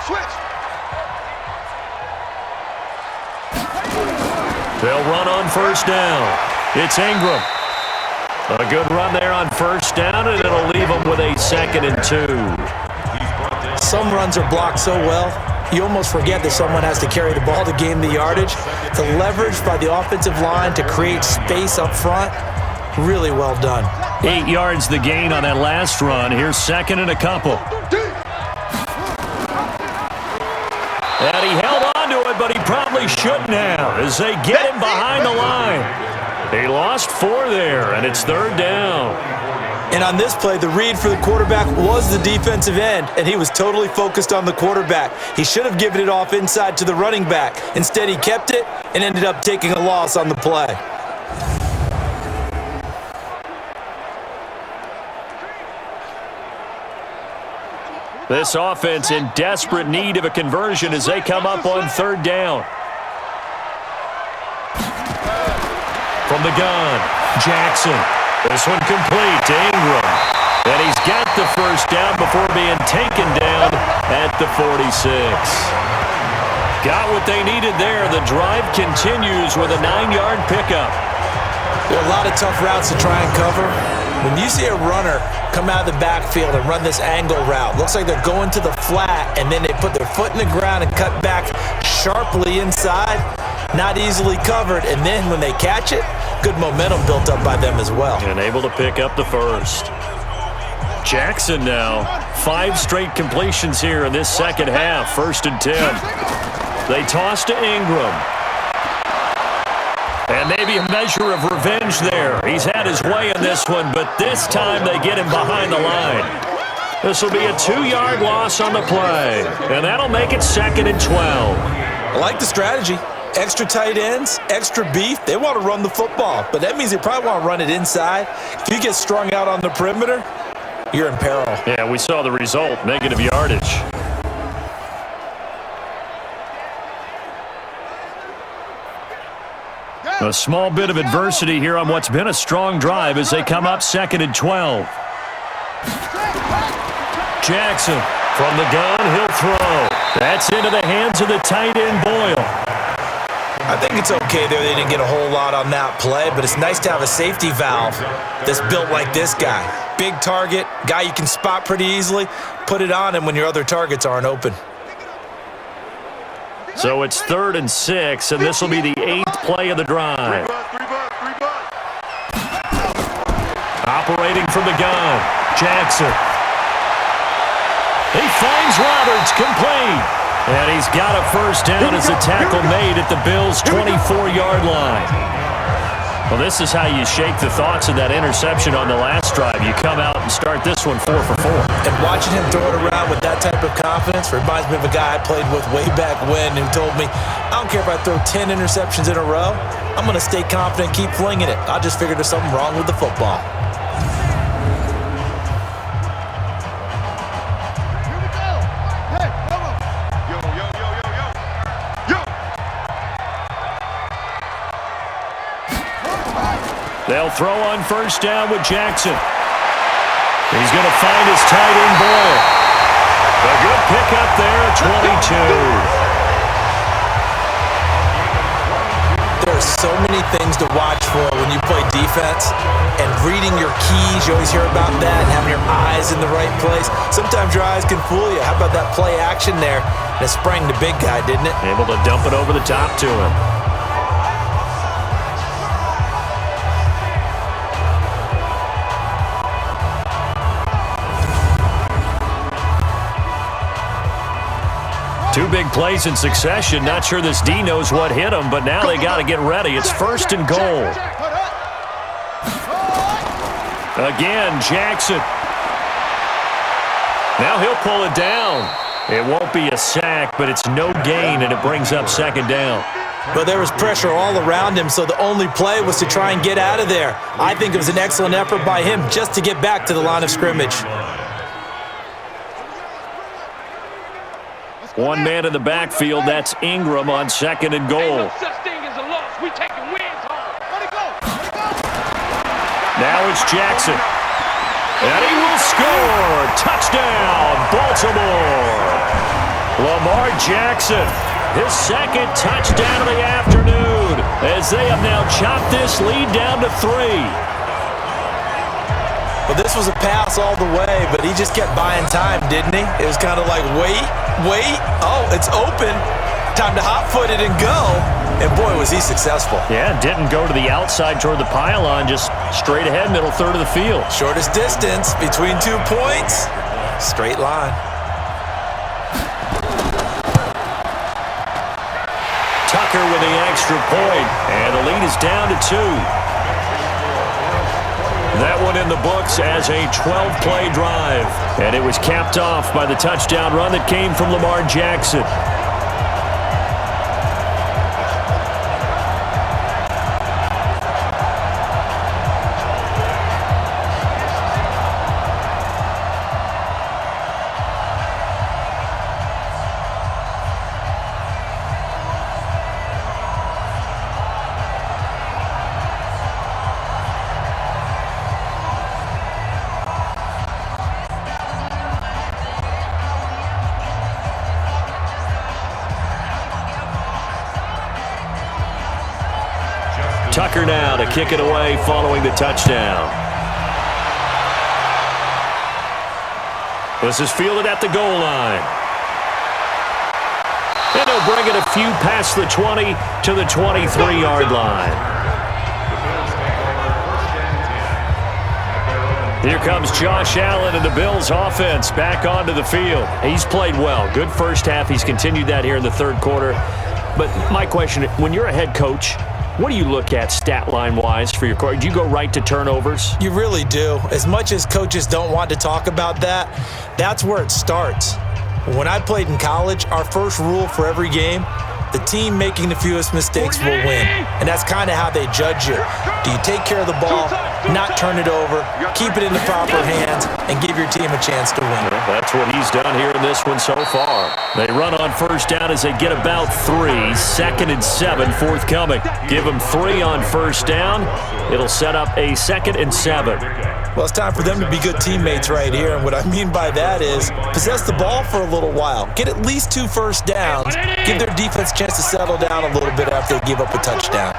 Switch. They'll run on 1st down. It's Ingram. A good run there on 1st down, and it'll leave them with a 2nd and 2. Some runs are blocked so well, you almost forget that someone has to carry the ball to gain the yardage. The leverage by the offensive line to create space up front, really well done. 8 yards the gain on that last run. Here's 2nd and a couple. And he held on to it, but he probably shouldn't have as they get him behind the line. He lost 4 there, and it's 3rd down. And on this play, the read for the quarterback was the defensive end, and he was totally focused on the quarterback. He should have given it off inside to the running back. Instead, he kept it and ended up taking a loss on the play. This offense in desperate need of a conversion as they come up on 3rd down. From the gun, Jackson. This one complete to Ingram. And he's got the 1st down before being taken down at the 46. Got what they needed there. The drive continues with a 9-yard pickup. There are a lot of tough routes to try and cover. When you see a runner come out of the backfield and run this angle route, looks like they're going to the flat, and then they put their foot in the ground and cut back sharply inside, not easily covered, and then when they catch it, good momentum built up by them as well. And able to pick up the 1st. Jackson now, 5 straight completions here in this 2nd half, 1st and 10. They toss to Ingram. And maybe a measure of revenge there. He's had his way in this one, but this time they get him behind the line. This will be a 2-yard loss on the play, and that'll make it 2nd and 12. I like the strategy. Extra tight ends, extra beef. They want to run the football, but that means they probably want to run it inside. If you get strung out on the perimeter, you're in peril. Yeah, we saw the result, negative yardage. A small bit of adversity here on what's been a strong drive as they come up 2nd and 12. Jackson from the gun, he'll throw. That's into the hands of the tight end Boyle. I think it's okay there. They didn't get a whole lot on that play, but it's nice to have a safety valve that's built like this guy. Big target, guy you can spot pretty easily. Put it on him when your other targets aren't open. So it's 3rd and 6, and this will be the 8th play of the drive. Operating from the gun, Jackson. He finds Roberts, complete. And he's got a 1st down as a tackle made at the Bills' 24-yard line. Well, this is how you shake the thoughts of that interception on the last drive. You come out and start this one 4 for 4. And watching him throw it around with that type of confidence reminds me of a guy I played with way back when who told me, I don't care if I throw 10 interceptions in a row, I'm going to stay confident, keep flinging it. I just figured there's something wrong with the football. They'll throw on first down with Jackson. He's going to find his tight end Boyle. A good pickup there at 22. There are so many things to watch for when you play defense, and reading your keys, you always hear about that, and having your eyes in the right place. Sometimes your eyes can fool you. How about that play action there? And it sprang the big guy, didn't it? Able to dump it over the top to him. Two big plays in succession. Not sure this D knows what hit him, but now they got to get ready. It's first and goal. Again, Jackson. Now he'll pull it down. It won't be a sack, but it's no gain, and it brings up second down. But there was pressure all around him, so the only play was to try and get out of there. I think it was an excellent effort by him just to get back to the line of scrimmage. One man in the backfield, that's Ingram on second and goal. Now it's Jackson. And he will score. Touchdown, Baltimore. Lamar Jackson, his second touchdown of the afternoon, as they have now chopped this lead down to 3. Well, this was a pass all the way, but he just kept buying time, didn't he? It was kind of like, wait. Oh, it's open. Time to hot-foot it and go. And boy, was he successful. Yeah, didn't go to the outside toward the pylon, just straight ahead, middle third of the field. Shortest distance between 2 points. Straight line. Tucker with the extra point, and the lead is down to 2. That one in the books as a 12-play drive. And it was capped off by the touchdown run that came from Lamar Jackson. Tucker now to kick it away following the touchdown. This is fielded at the goal line. And he'll bring it a few past the 20 to the 23-yard line. Here comes Josh Allen and the Bills offense back onto the field. He's played well. Good first half. He's continued that here in the third quarter. But my question, when you're a head coach, what do you look at stat line-wise for your quarterback? Do you go right to turnovers? You really do. As much as coaches don't want to talk about that, that's where it starts. When I played in college, our first rule for every game, the team making the fewest mistakes will win. And that's kind of how they judge you. Do you take care of the ball, not turn it over, keep it in the proper hands, and give your team a chance to win? Well, that's what he's done here in this one so far. They run on first down as they get about 3. Second and 7 forthcoming. Give them 3 on first down. It'll set up a 2nd and 7. Well, it's time for them to be good teammates right here. And what I mean by that is possess the ball for a little while. Get at least 2 first downs. Give their defense a chance to settle down a little bit after they give up a touchdown.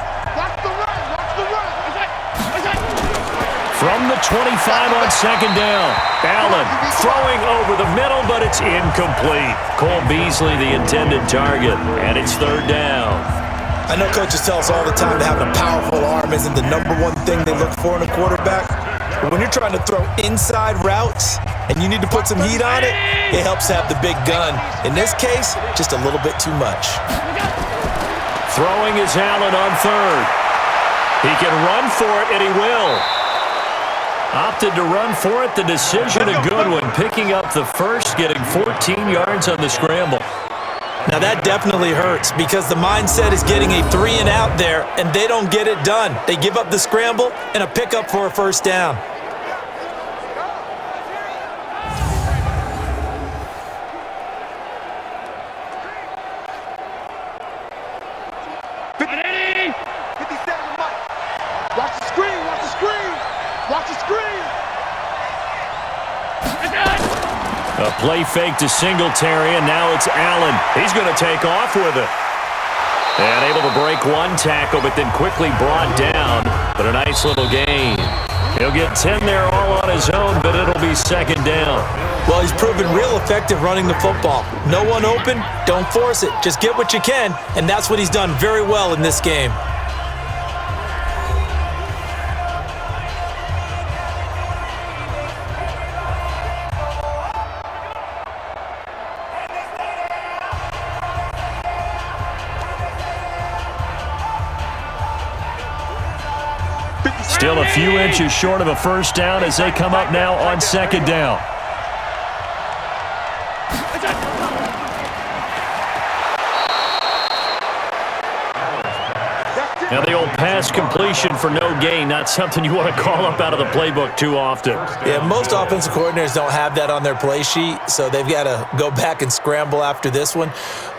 From the 25 on second down, Allen throwing over the middle, but it's incomplete. Cole Beasley, the intended target, and it's third down. I know coaches tell us all the time that having a powerful arm isn't the number one thing they look for in a quarterback. But when you're trying to throw inside routes and you need to put some heat on it, it helps to have the big gun. In this case, just a little bit too much. Throwing is Allen on third. He can run for it, and he will. Opted to run for it. The decision a good one. Picking up the first, getting 14 yards on the scramble. Now that definitely hurts because the mindset is getting a 3-and-out there, and they don't get it done. They give up the scramble and a pickup for a first down. Watch the screen, watch the screen, watch the screen. A play fake to Singletary, and now it's Allen. He's going to take off with it. And able to break one tackle, but then quickly brought down. But a nice little gain. He'll get 10 there all on his own, but it'll be second down. Well, he's proven real effective running the football. No one open, don't force it. Just get what you can, and that's what he's done very well in this game. Still a few inches short of a first down as they come up now on second down. Now the old pass completion for no gain, not something you want to call up out of the playbook too often. Yeah, most offensive coordinators don't have that on their play sheet, so they've got to go back and scramble after this one.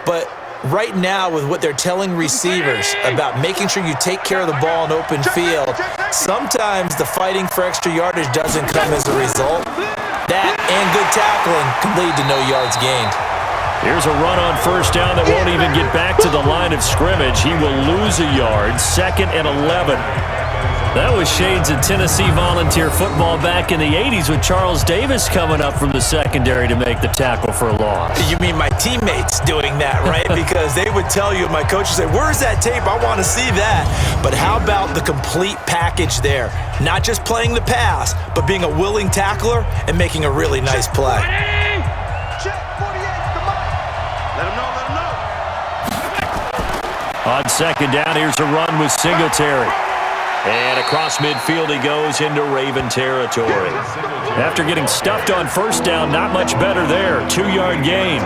But right now, with what they're telling receivers about making sure you take care of the ball in open field, sometimes the fighting for extra yardage doesn't come as a result. That and good tackling can lead to no yards gained. Here's a run on first down that won't even get back to the line of scrimmage. He will lose a yard, 2nd and 11. That was shades of Tennessee volunteer football back in the 80s with Charles Davis coming up from the secondary to make the tackle for a loss. You mean my teammates doing that, right? Because they would tell you, my coach would say, where's that tape? I want to see that. But how about the complete package there? Not just playing the pass, but being a willing tackler and making a really nice play. Check 48, the mic. Let him know, let him know. On second down, here's a run with Singletary. And across midfield he goes into Raven territory. After getting stuffed on first down, not much better there. 2-yard gain.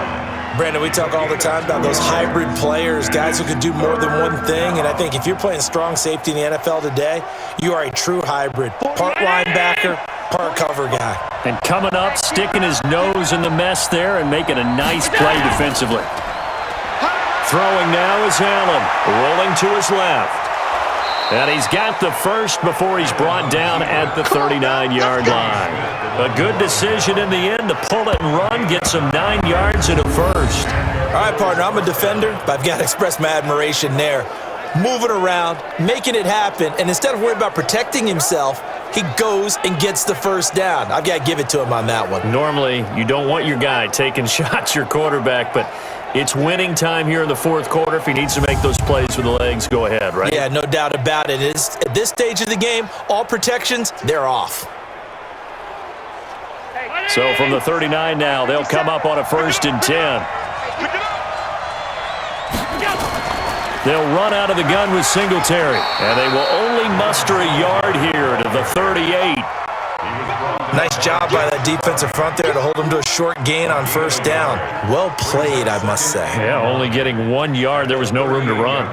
Brandon, we talk all the time about those hybrid players, guys who can do more than one thing. And I think if you're playing strong safety in the NFL today, you are a true hybrid. Part linebacker, part cover guy. And coming up, sticking his nose in the mess there and making a nice play defensively. Throwing now is Allen, rolling to his left. And he's got the first before he's brought down at the 39-yard line. A good decision in the end to pull it and run, get some 9 yards and a first. All right, partner, I'm a defender, but I've got to express my admiration there. Moving around, making it happen, and instead of worrying about protecting himself, he goes and gets the first down. I've got to give it to him on that one. Normally, you don't want your guy taking shots, your quarterback, but it's winning time here in the fourth quarter. If he needs to make those plays with the legs, go ahead, right? Yeah, no doubt about it. At this stage of the game, all protections, they're off. So from the 39 now, they'll come up on a 1st and 10. They'll run out of the gun with Singletary, and they will only muster a yard here to the 38. Nice job by that defensive front there to hold him to a short gain on first down. Well played, I must say. Yeah, only getting 1 yard. There was no room to run.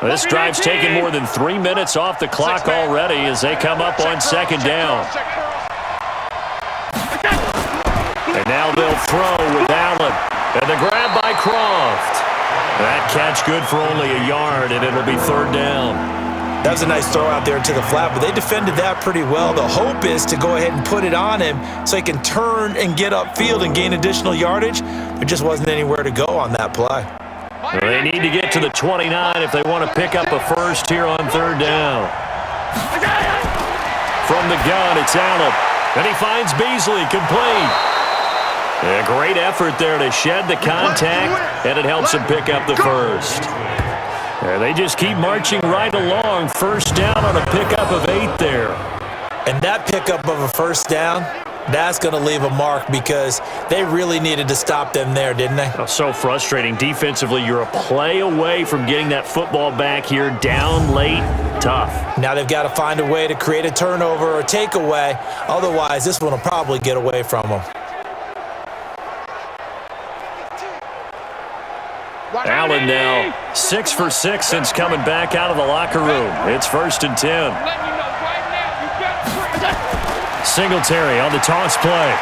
This drive's taken more than 3 minutes off the clock already as they come up on second down. And now they'll throw with Allen. And the grab by Croft. That catch good for only a yard, and it'll be 3rd down. That was a nice throw out there to the flat, but they defended that pretty well. The hope is to go ahead and put it on him so he can turn and get upfield and gain additional yardage. There just wasn't anywhere to go on that play. They need to get to the 29 if they want to pick up a first here on 3rd down. From the gun, it's Allen. And he finds Beasley complete. A great effort there to shed the contact, and it helps him pick up the first. And they just keep marching right along. 1st down on a pickup of 8 there. And that pickup of a first down That's going to leave a mark because they really needed to stop them there, didn't they? Oh, so frustrating. Defensively, you're a play away from getting that football back here, down late, tough. Now they've got to find a way to create a turnover or takeaway. Otherwise, this one will probably get away from them. Allen now 6 for 6 since coming back out of the locker room. It's 1st and 10. Singletary on the toss play.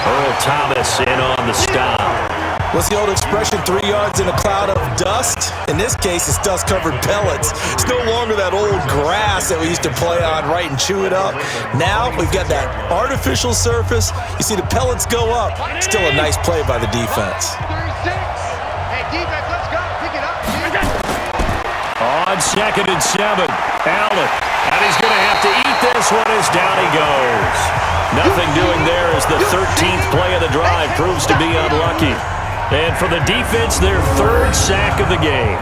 Earl Thomas in on the stop. What's the old expression, 3 yards in a cloud of dust? In this case, it's dust-covered pellets. It's no longer that old grass that we used to play on, right, and chew it up. Now we've got that artificial surface. You see the pellets go up. Still a nice play by the defense. Hey, defense, let's go. Pick it up. On 2nd and 7, Allen. And he's going to have to eat this one as down he goes. Nothing doing there as the 13th play of the drive proves to be unlucky. And for the defense, their 3rd sack of the game.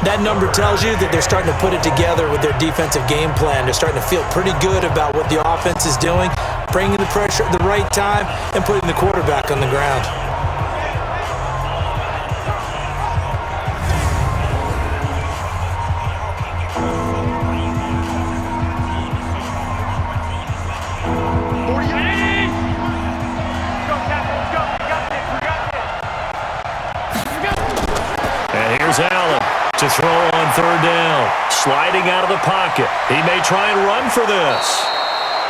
That number tells you that they're starting to put it together with their defensive game plan. They're starting to feel pretty good about what the offense is doing, bringing the pressure at the right time, and putting the quarterback on the ground. Allen to throw on 3rd down. Sliding out of the pocket. He may try and run for this.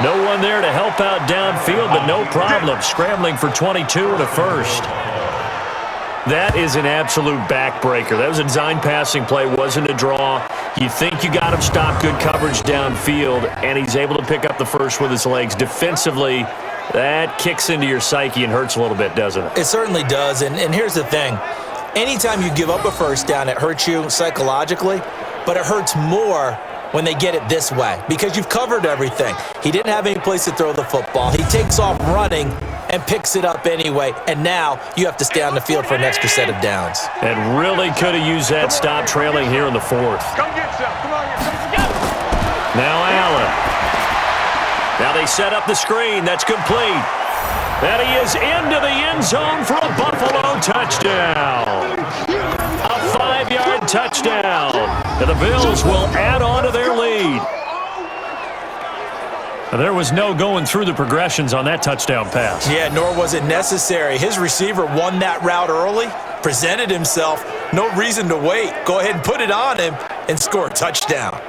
No one there to help out downfield, but no problem. Scrambling for 22 and a first. That is an absolute backbreaker. That was a design passing play. Wasn't a draw. You think you got him stopped, good coverage downfield, and he's able to pick up the first with his legs. Defensively, that kicks into your psyche and hurts a little bit, doesn't it? It certainly does, and here's the thing. Anytime you give up a first down, it hurts you psychologically, but it hurts more when they get it this way because you've covered everything. He didn't have any place to throw the football. He takes off running and picks it up anyway, and now you have to stay on the field for an extra set of downs. And really could have used that stop trailing here in the 4th. Come get some. Come on here. Now Allen. Now they set up the screen. That's complete. And he is into the end zone for a Buffalo touchdown. A 5-yard touchdown. And the Bills will add on to their lead. There was no going through the progressions on that touchdown pass. Yeah, nor was it necessary. His receiver won that route early, presented himself. No reason to wait. Go ahead and put it on him and score a touchdown.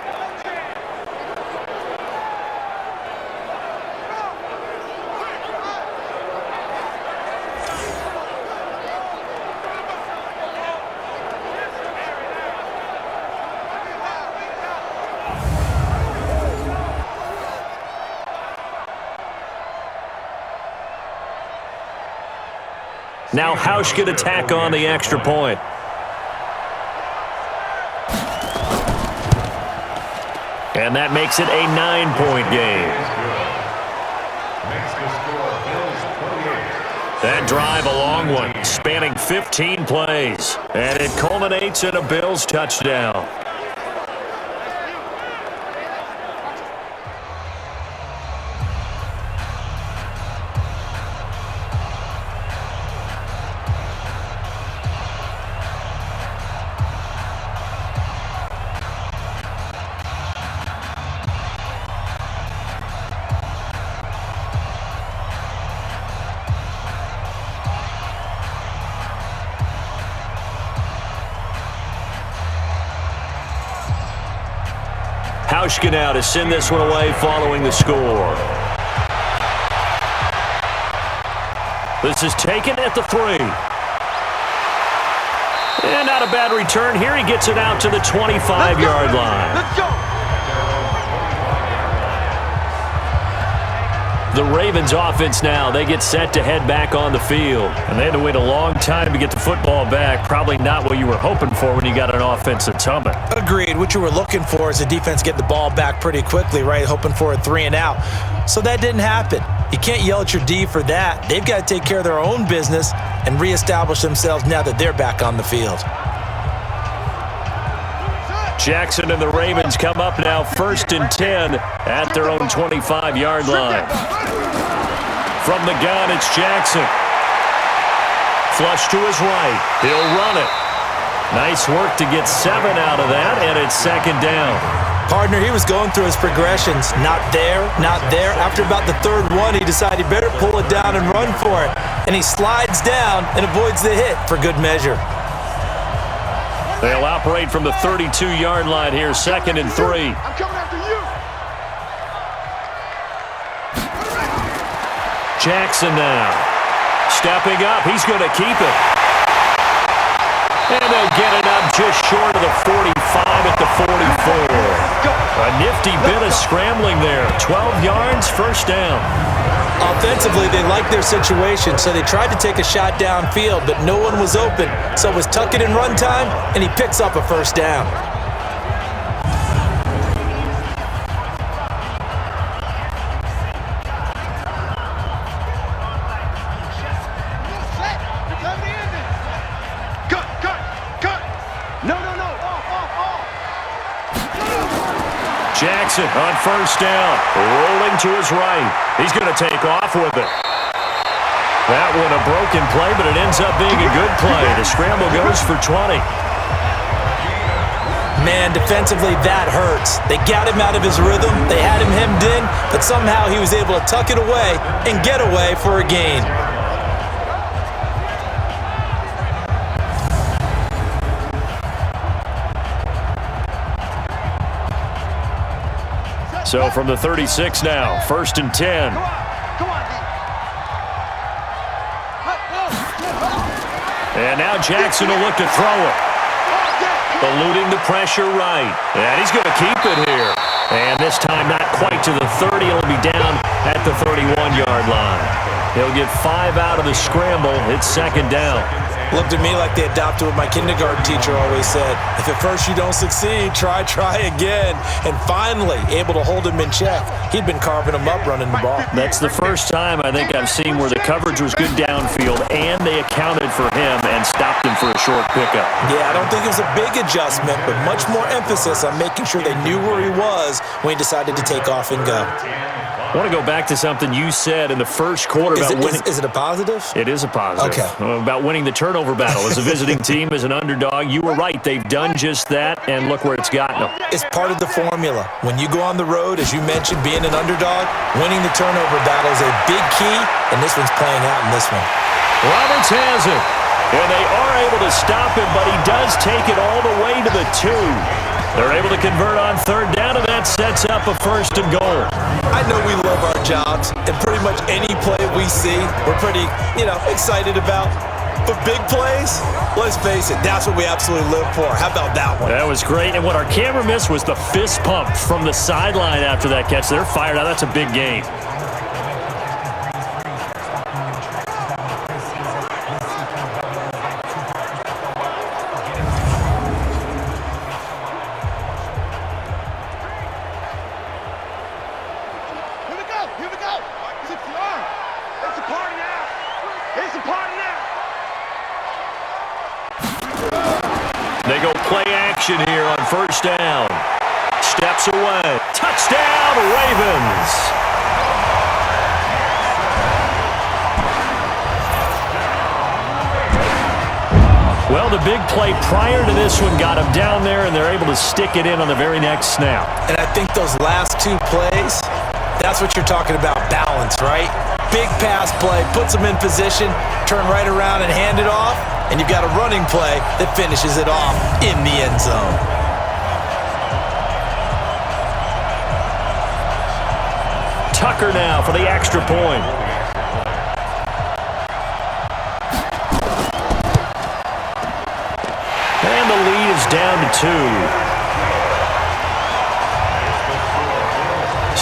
Now Hausch can attack on the extra point. And that makes it a 9-point game. That drive, a long one, spanning 15 plays. And it culminates in a Bills touchdown. Hauschka now to send this one away following the score. This is taken at the 3. And not a bad return here. He gets it out to the 25-yard line. Let's go. The Ravens offense now, they get set to head back on the field. And they had to wait a long time to get the football back. Probably not what you were hoping for when you got an offense that's humming. Agreed. What you were looking for is the defense get the ball back pretty quickly, right? Hoping for a 3 and out. So that didn't happen. You can't yell at your D for that. They've got to take care of their own business and reestablish themselves now that they're back on the field. Jackson and the Ravens come up now 1st and 10 at their own 25-yard line. From the gun, it's Jackson. Flush to his right. He'll run it. Nice work to get 7 out of that, and it's 2nd down. Partner, he was going through his progressions. Not there, not there. After about the 3rd one, he decided he better pull it down and run for it. And he slides down and avoids the hit for good measure. They'll operate from the 32-yard line here, 2nd and 3. I'm coming after you. Jackson now. Stepping up. He's going to keep it. And they'll get it up just short of the 45 at the 44. A nifty bit of scrambling there. 12 yards, 1st down. Offensively, they liked their situation, so they tried to take a shot downfield, but no one was open. So it was tuck it in run time, and he picks up a 1st down. Jackson on 1st down, rolling to his right. He's going to take off with it. That one a broken play, but it ends up being a good play. The scramble goes for 20. Man, defensively, that hurts. They got him out of his rhythm. They had him hemmed in, but somehow he was able to tuck it away and get away for a gain. So from the 36 now, 1st and 10. And now Jackson will look to throw it. Eluding the pressure right. And he's going to keep it here. And this time not quite to the 30. It'll be down at the 31-yard line. He'll get 5 out of the scramble. It's 2nd down. Looked at me like they adopted what my kindergarten teacher always said. If at first you don't succeed, try again. And finally, able to hold him in check. He'd been carving him up running the ball. That's the first time I think I've seen where the coverage was good downfield and they accounted for him and stopped him for a short pickup. Yeah, I don't think it was a big adjustment, but much more emphasis on making sure they knew where he was when he decided to take off and go. I want to go back to something you said in the first quarter about winning. Is it a positive? It is a positive. Okay. About winning the turnover battle as a visiting team, as an underdog. You were right. They've done just that, and look where it's gotten them. It's part of the formula. When you go on the road, as you mentioned, being an underdog, winning the turnover battle is a big key, and this one's playing out in this one. Roberts has it, and they are able to stop him, but he does take it all the way to the 2. They're able to convert on 3rd down, and that sets up a 1st and goal. I know we love our jobs, and pretty much any play we see, we're pretty, excited about. But big plays, let's face it, that's what we absolutely live for. How about that one? That was great, and what our camera missed was the fist pump from the sideline after that catch. They're fired out. That's a big gain. They go play action here on 1st down. Steps away. Touchdown, Ravens. Well, the big play prior to this one got them down there, and they're able to stick it in on the very next snap. And I think those last 2 plays, that's what you're talking about, balance, right? Big pass play, puts them in position, turn right around and hand it off, and you've got a running play that finishes it off in the end zone. Tucker now for the extra point. And the lead is down to 2.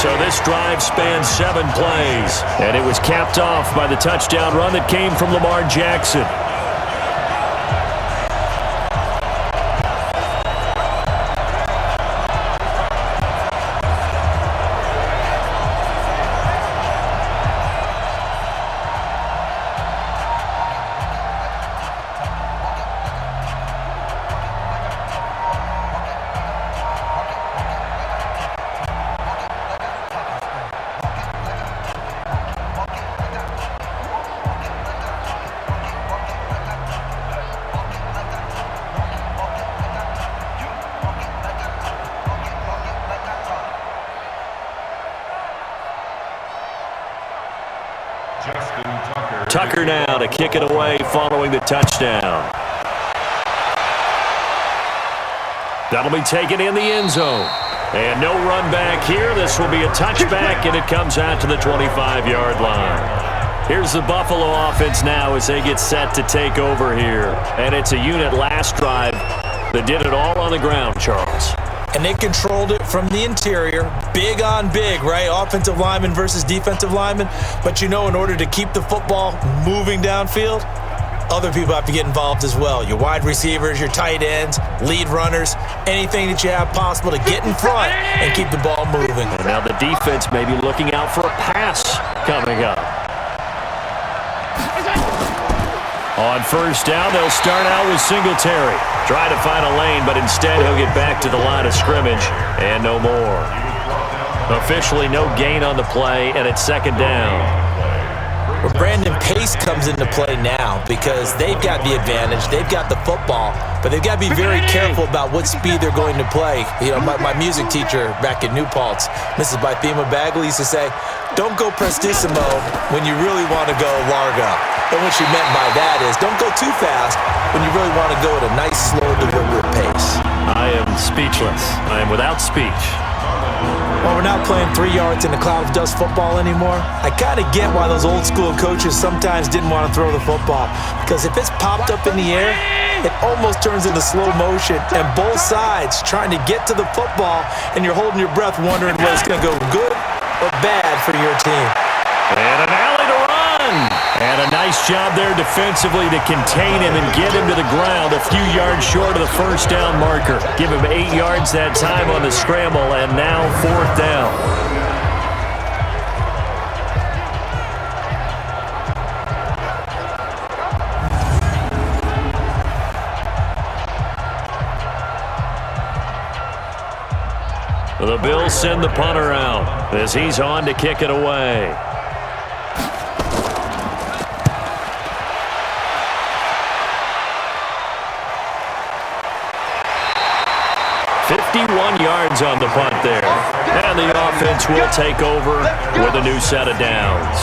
So this drive spans 7 plays, and it was capped off by the touchdown run that came from Lamar Jackson. Tucker now to kick it away following the touchdown. That'll be taken in the end zone. And no run back here. This will be a touchback, and it comes out to the 25-yard line. Here's the Buffalo offense now as they get set to take over here. And it's a unit last drive that did it all on the ground, Charles. And they controlled it from the interior, big on big, right? Offensive lineman versus defensive lineman. But you know, in order to keep the football moving downfield, other people have to get involved as well. Your wide receivers, your tight ends, lead runners, anything that you have possible to get in front and keep the ball moving. And now the defense may be looking out for a pass coming up. On first down, they'll start out with Singletary. Try to find a lane, but instead he'll get back to the line of scrimmage and no more. Officially no gain on the play, and it's second down. Well, Brandon Pace comes into play now because they've got the advantage. They've got the football, but they've got to be very careful about what speed they're going to play. You know, my music teacher back in New Paltz, Mrs. Bythema Bagley, used to say, don't go prestissimo when you really want to go largo. And what she meant by that is don't go too fast when you really want to go at a nice, slow, deliberate pace. I am speechless. I am without speech. Well, we're not playing 3 yards in a cloud of dust football anymore. I kind of get why those old school coaches sometimes didn't want to throw the football. Because if it's popped up in the air, it almost turns into slow motion. And both sides trying to get to the football, and you're holding your breath wondering whether it's going to go good or bad for your team. And an alley to run. And a nice job there defensively to contain him and get him to the ground a few yards short of the first down marker. Give him 8 yards that time on the scramble, and now fourth down. The Bills send the punter out as he's on to kick it away. 51 yards on the punt there. And the offense will take over with a new set of downs.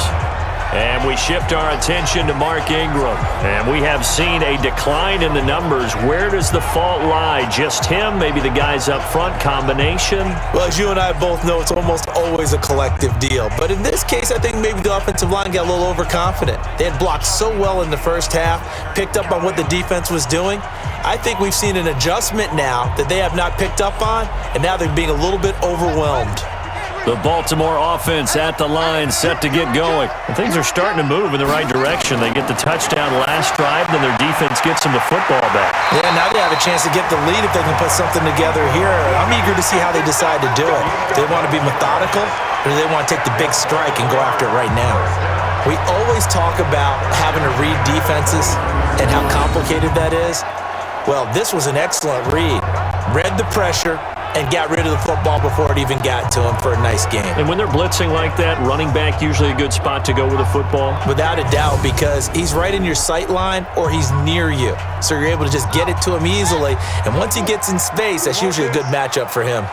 And we shift our attention to Mark Ingram. And we have seen a decline in the numbers. Where does the fault lie? Just him? Maybe the guys up front? Combination? Well, as you and I both know, it's almost always a collective deal. But in this case, I think maybe the offensive line got a little overconfident. They had blocked so well in the first half, picked up on what the defense was doing. I think we've seen an adjustment now that they have not picked up on, and now they're being a little bit overwhelmed. The Baltimore offense at the line, set to get going. And things are starting to move in the right direction. They get the touchdown last drive, then their defense gets them the football back. Yeah, now they have a chance to get the lead if they can put something together here. I'm eager to see how they decide to do it. Do they want to be methodical, or do they want to take the big strike and go after it right now? We always talk about having to read defenses and how complicated that is. Well, this was an excellent read. Read the pressure and got rid of the football before it even got to him for a nice game. And when they're blitzing like that, running back usually a good spot to go with the football? Without a doubt, because he's right in your sight line or he's near you. So you're able to just get it to him easily. And once he gets in space, that's usually a good matchup for him.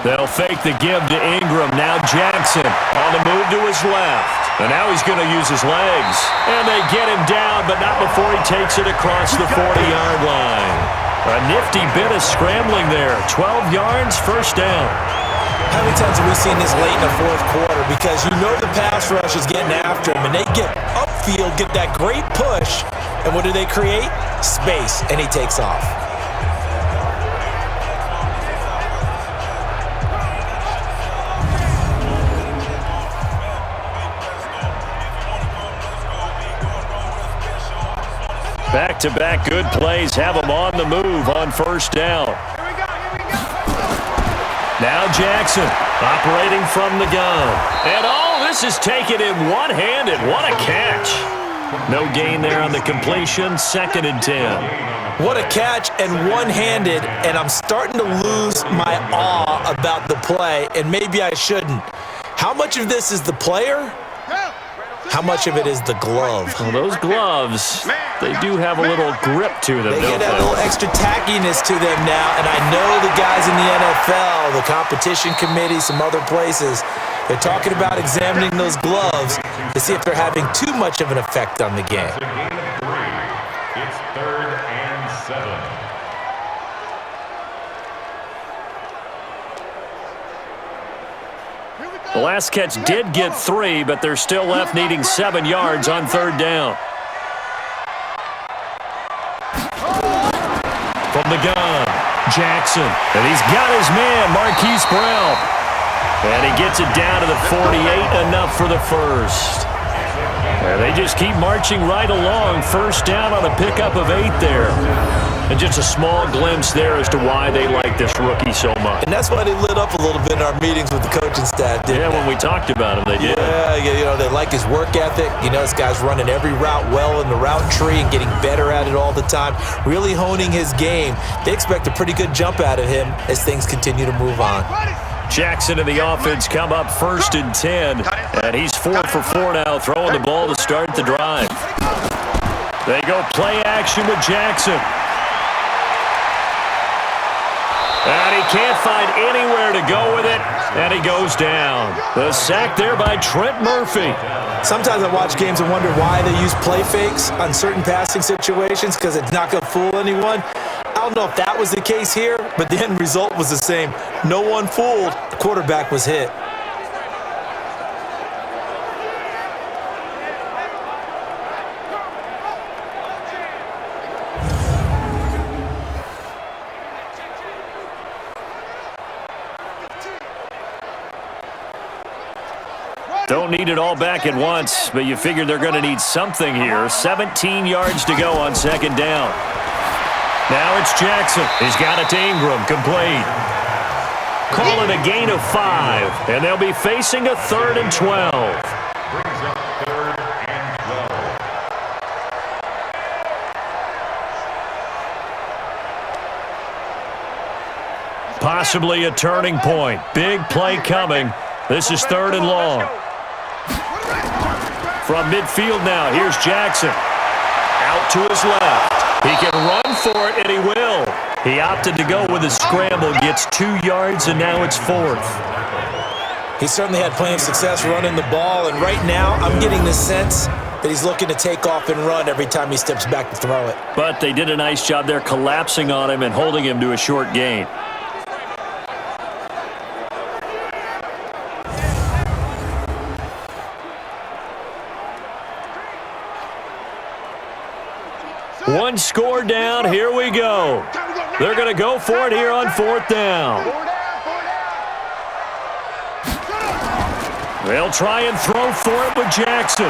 They'll fake the give to Ingram. Now Jackson on the move to his left. And now he's going to use his legs. And they get him down, but not before he takes it across the 40-yard line. A nifty bit of scrambling there. 12 yards, first down. How many times have we seen this late in the fourth quarter? Because you know the pass rush is getting after him, and they get upfield, get that great push. And what do they create? Space, and he takes off. Back-to-back good plays have them on the move on first down. Now Jackson operating from the gun. And this is taken in one-handed. What a catch. No gain there on the completion. 2nd and 10. What a catch and one-handed, and I'm starting to lose my awe about the play, and maybe I shouldn't. How much of this is the player? How much of it is the glove? Well, those gloves, they do have a little grip to them, They don't get that little extra tackiness to them now, and I know the guys in the NFL, the competition committee, some other places, They're talking about examining those gloves to see if they're having too much of an effect on the game. It's a gain of 3. It's 3rd and 7. The last catch did get 3, but they're still left needing 7 yards on 3rd down. From the gun, Jackson. And he's got his man, Marquise Brown. And he gets it down to the 48, enough for the first. And they just keep marching right along. First down on a pickup of 8 there. And just a small glimpse there as to why they like this rookie so much. And that's why they lit up a little bit in our meetings with the coaching staff, didn't Yeah, they? when we talked about him, they did. Yeah, you know, they like his work ethic. You know, this guy's running every route well in the route tree and getting better at it all the time, really honing his game. They expect a pretty good jump out of him as things continue to move on. Jackson and the offense come up 1st and 10, and he's 4 for 4 now, throwing the ball to start the drive. They go play action with Jackson. And he can't find anywhere to go with it, and he goes down. The sack there by Trent Murphy. Sometimes I watch games and wonder why they use play fakes on certain passing situations because it's not going to fool anyone. I don't know if that was the case here, but the end result was the same. No one fooled. The quarterback was hit. Don't need it all back at once, but you figure they're going to need something here. 17 yards to go on 2nd down. Now it's Jackson. He's got it to Ingram, complete. Call it a gain of 5, and they'll be facing a 3rd and 12. Brings up 3rd and 12. Possibly a turning point. Big play coming. This is 3rd and long. From midfield now, here's Jackson. Out to his left. He can run for it, and he will. He opted to go with a scramble, gets 2 yards, and now it's 4th. He certainly had plenty of success running the ball, and right now I'm getting the sense that he's looking to take off and run every time he steps back to throw it. But they did a nice job there collapsing on him and holding him to a short gain. One score down, here we go. They're going to go for it here on 4th down. They'll try and throw for it with Jackson.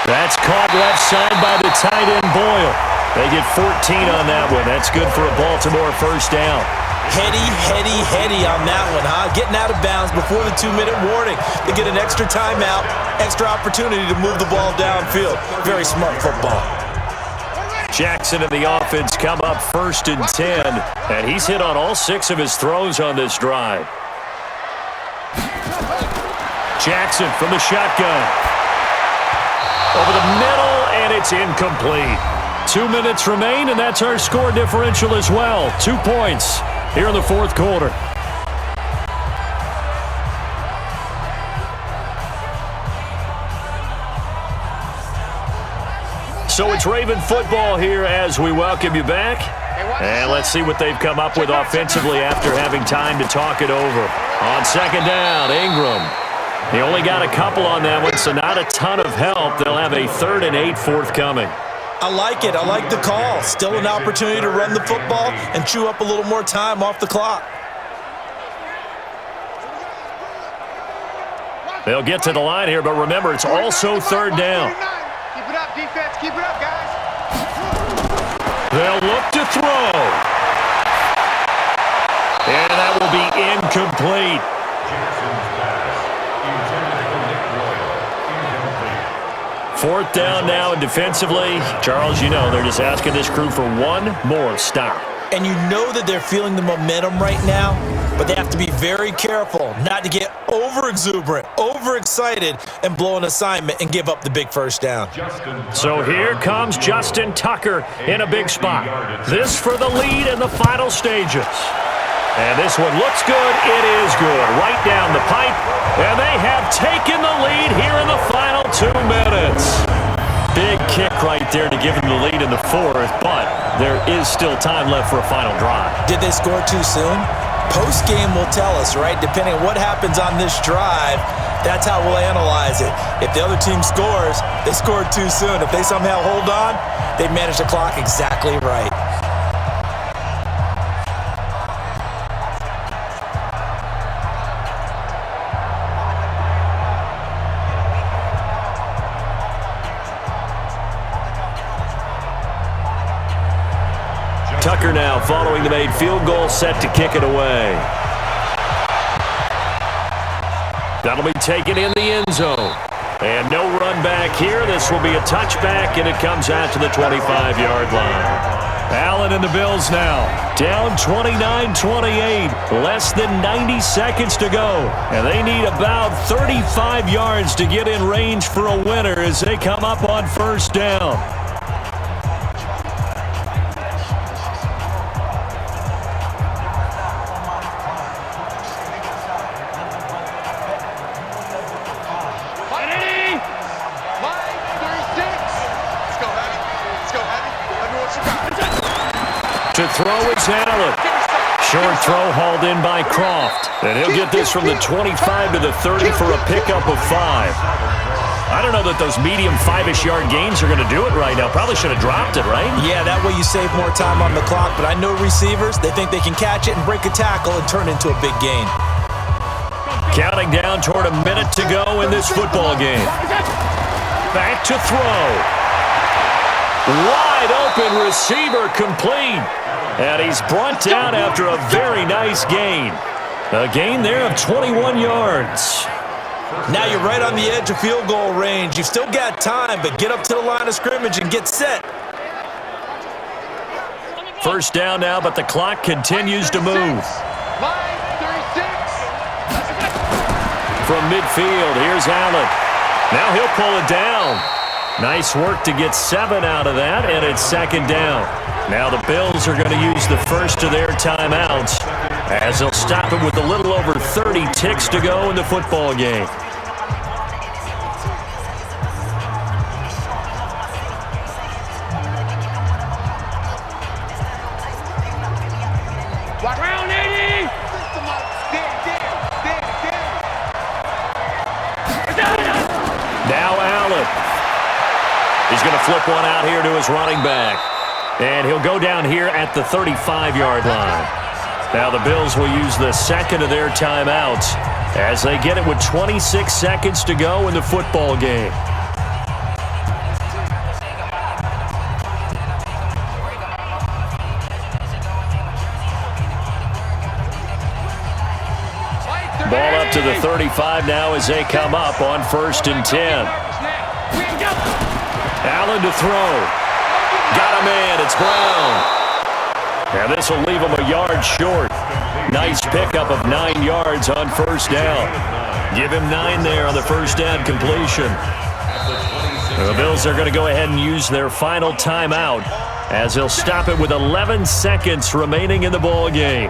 That's caught left side by the tight end Boyle. They get 14 on that one. That's good for a Baltimore 1st down. Heady on that one, huh? Getting out of bounds before the 2-minute warning. They get an extra timeout, extra opportunity to move the ball downfield. Very smart football. Jackson and the offense come up 1st and 10, and he's hit on all 6 of his throws on this drive. Jackson from the shotgun. Over the middle, and it's incomplete. 2 minutes remain, and that's our score differential as well. 2 points here in the 4th quarter. So it's Raven football here as we welcome you back. And let's see what they've come up with offensively after having time to talk it over. On 2nd down, Ingram. He only got a couple on that one, so not a ton of help. They'll have a 3rd and 8 forthcoming. I like it. I like the call. Still an opportunity to run the football and chew up a little more time off the clock. They'll get to the line here, but remember, it's also 3rd down. Keep it up, defense. Keep it up, guys. They'll look to throw. And that will be incomplete. Jackson's pass. Intended for Nick Royal. Incomplete. 4th down now, and defensively, Charles, you know, they're just asking this crew for one more stop. And you know that they're feeling the momentum right now, but they have to be very careful not to get over-exuberant, over-excited, and blow an assignment and give up the big 1st down. So here comes Justin Tucker in a big spot. This for the lead in the final stages. And this one looks good. It is good. Right down the pipe. And they have taken the lead here in the final 2 minutes. Big kick right there to give them the lead in the fourth, but there is still time left for a final drive. Did they score too soon? Post-game will tell us, right? Depending on what happens on this drive, that's how we'll analyze it. If the other team scores, they scored too soon. If they somehow hold on, they manage the clock exactly right. Tucker now following the made field goal, set to kick it away. That'll be taken in the end zone. And no run back here. This will be a touchback, and it comes out to the 25-yard line. Allen and the Bills now down 29-28. Less than 90 seconds to go. And they need about 35 yards to get in range for a winner as they come up on first down. To throw is Allen. Short throw hauled in by Croft. And he'll get this from the 25 to the 30 for a pickup of 5. I don't know that those medium 5-ish yard gains are going to do it right now. Probably should have dropped it, right? Yeah, that way you save more time on the clock. But I know receivers, they think they can catch it and break a tackle and turn it into a big gain. Counting down toward a minute to go in this football game. Back to throw. Wide open receiver complete. And he's brought down after a very nice gain. A gain there of 21 yards. Now you're right on the edge of field goal range. You've still got time, but get up to the line of scrimmage and get set. First down now, but the clock continues to move. From midfield, here's Allen. Now he'll pull it down. Nice work to get 7 out of that, and it's second down. Now the Bills are going to use the first of their timeouts as they'll stop it with a little over 30 ticks to go in the football game. Round 80! Now Allen. He's going to flip one out here to his running back. And he'll go down here at the 35-yard line. Now the Bills will use the second of their timeouts as they get it with 26 seconds to go in the football game. Ball up to the 35 now as they come up on 1st and 10. Allen to throw. Got a man. It's Brown. And this will leave him a yard short. Nice pickup of 9 yards on first down. Give him 9 there on the first down completion. The Bills are going to go ahead and use their final timeout as they'll stop it with 11 seconds remaining in the ball game.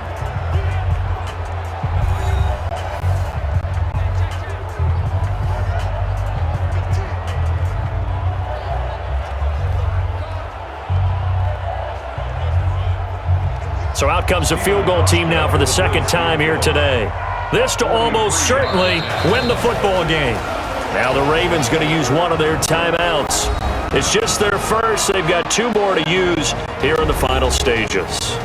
So out comes the field goal team now for the second time here today. This to almost certainly win the football game. Now the Ravens going to use one of their timeouts. It's just their first. They've got 2 more to use here in the final stages.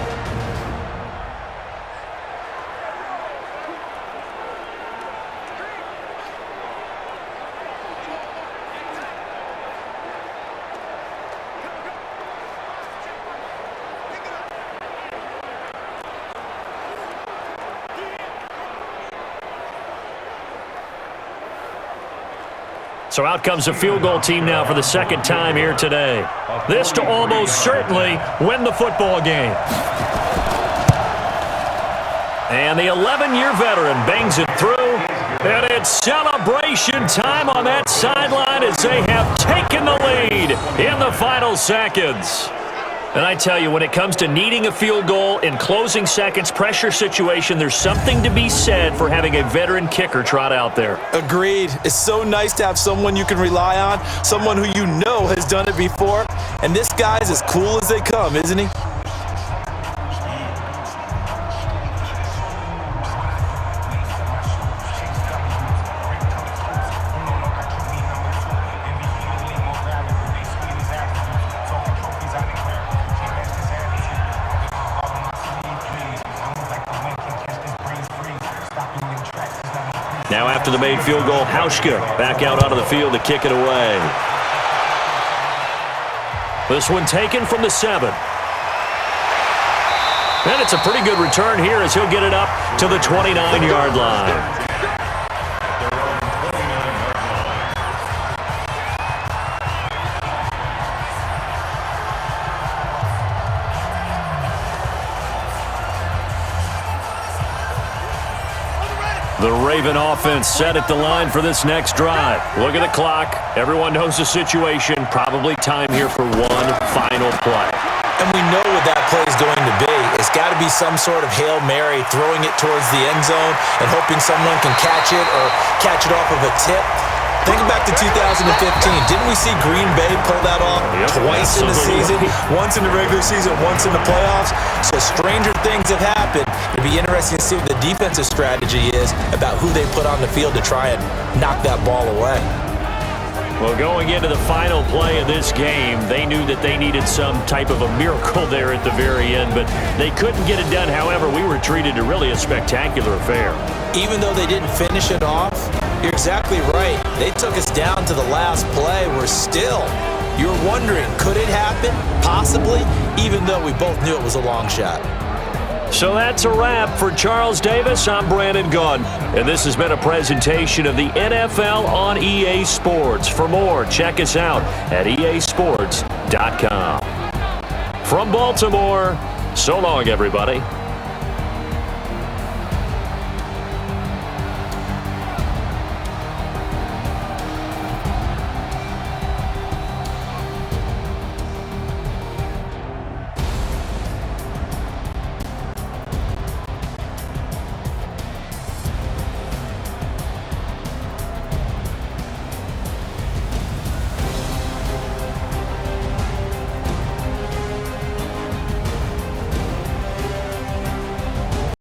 So out comes the field goal team now for the second time here today. This to almost certainly win the football game. And the 11-year veteran bangs it through. And it's celebration time on that sideline as they have taken the lead in the final seconds. And I tell you, when it comes to needing a field goal in closing seconds, pressure situation, there's something to be said for having a veteran kicker trot out there. Agreed. It's so nice to have someone you can rely on, someone who you know has done it before. And this guy's as cool as they come, isn't he? Now after the made field goal, Hauschka back out onto the field to kick it away. This one taken from the 7. And it's a pretty good return here as he'll get it up to the 29-yard line. The Raven offense set at the line for this next drive. Look at the clock. Everyone knows the situation. Probably time here for one final play. And we know what that play is going to be. It's got to be some sort of Hail Mary, throwing it towards the end zone and hoping someone can catch it or catch it off of a tip. Think back to 2015. Didn't we see Green Bay pull that off twice in the season? Once in the regular season, once in the playoffs. So stranger things have happened. It'd be interesting to see what the defensive strategy is about who they put on the field to try and knock that ball away. Well, going into the final play of this game, they knew that they needed some type of a miracle there at the very end, but they couldn't get it done. However, we were treated to really a spectacular affair. Even though they didn't finish it off, you're exactly right. They took us down to the last play. You're wondering, could it happen? Possibly, even though we both knew it was a long shot. So that's a wrap for Charles Davis. I'm Brandon Gunn, and this has been a presentation of the NFL on EA Sports. For more, check us out at easports.com. From Baltimore, so long, everybody.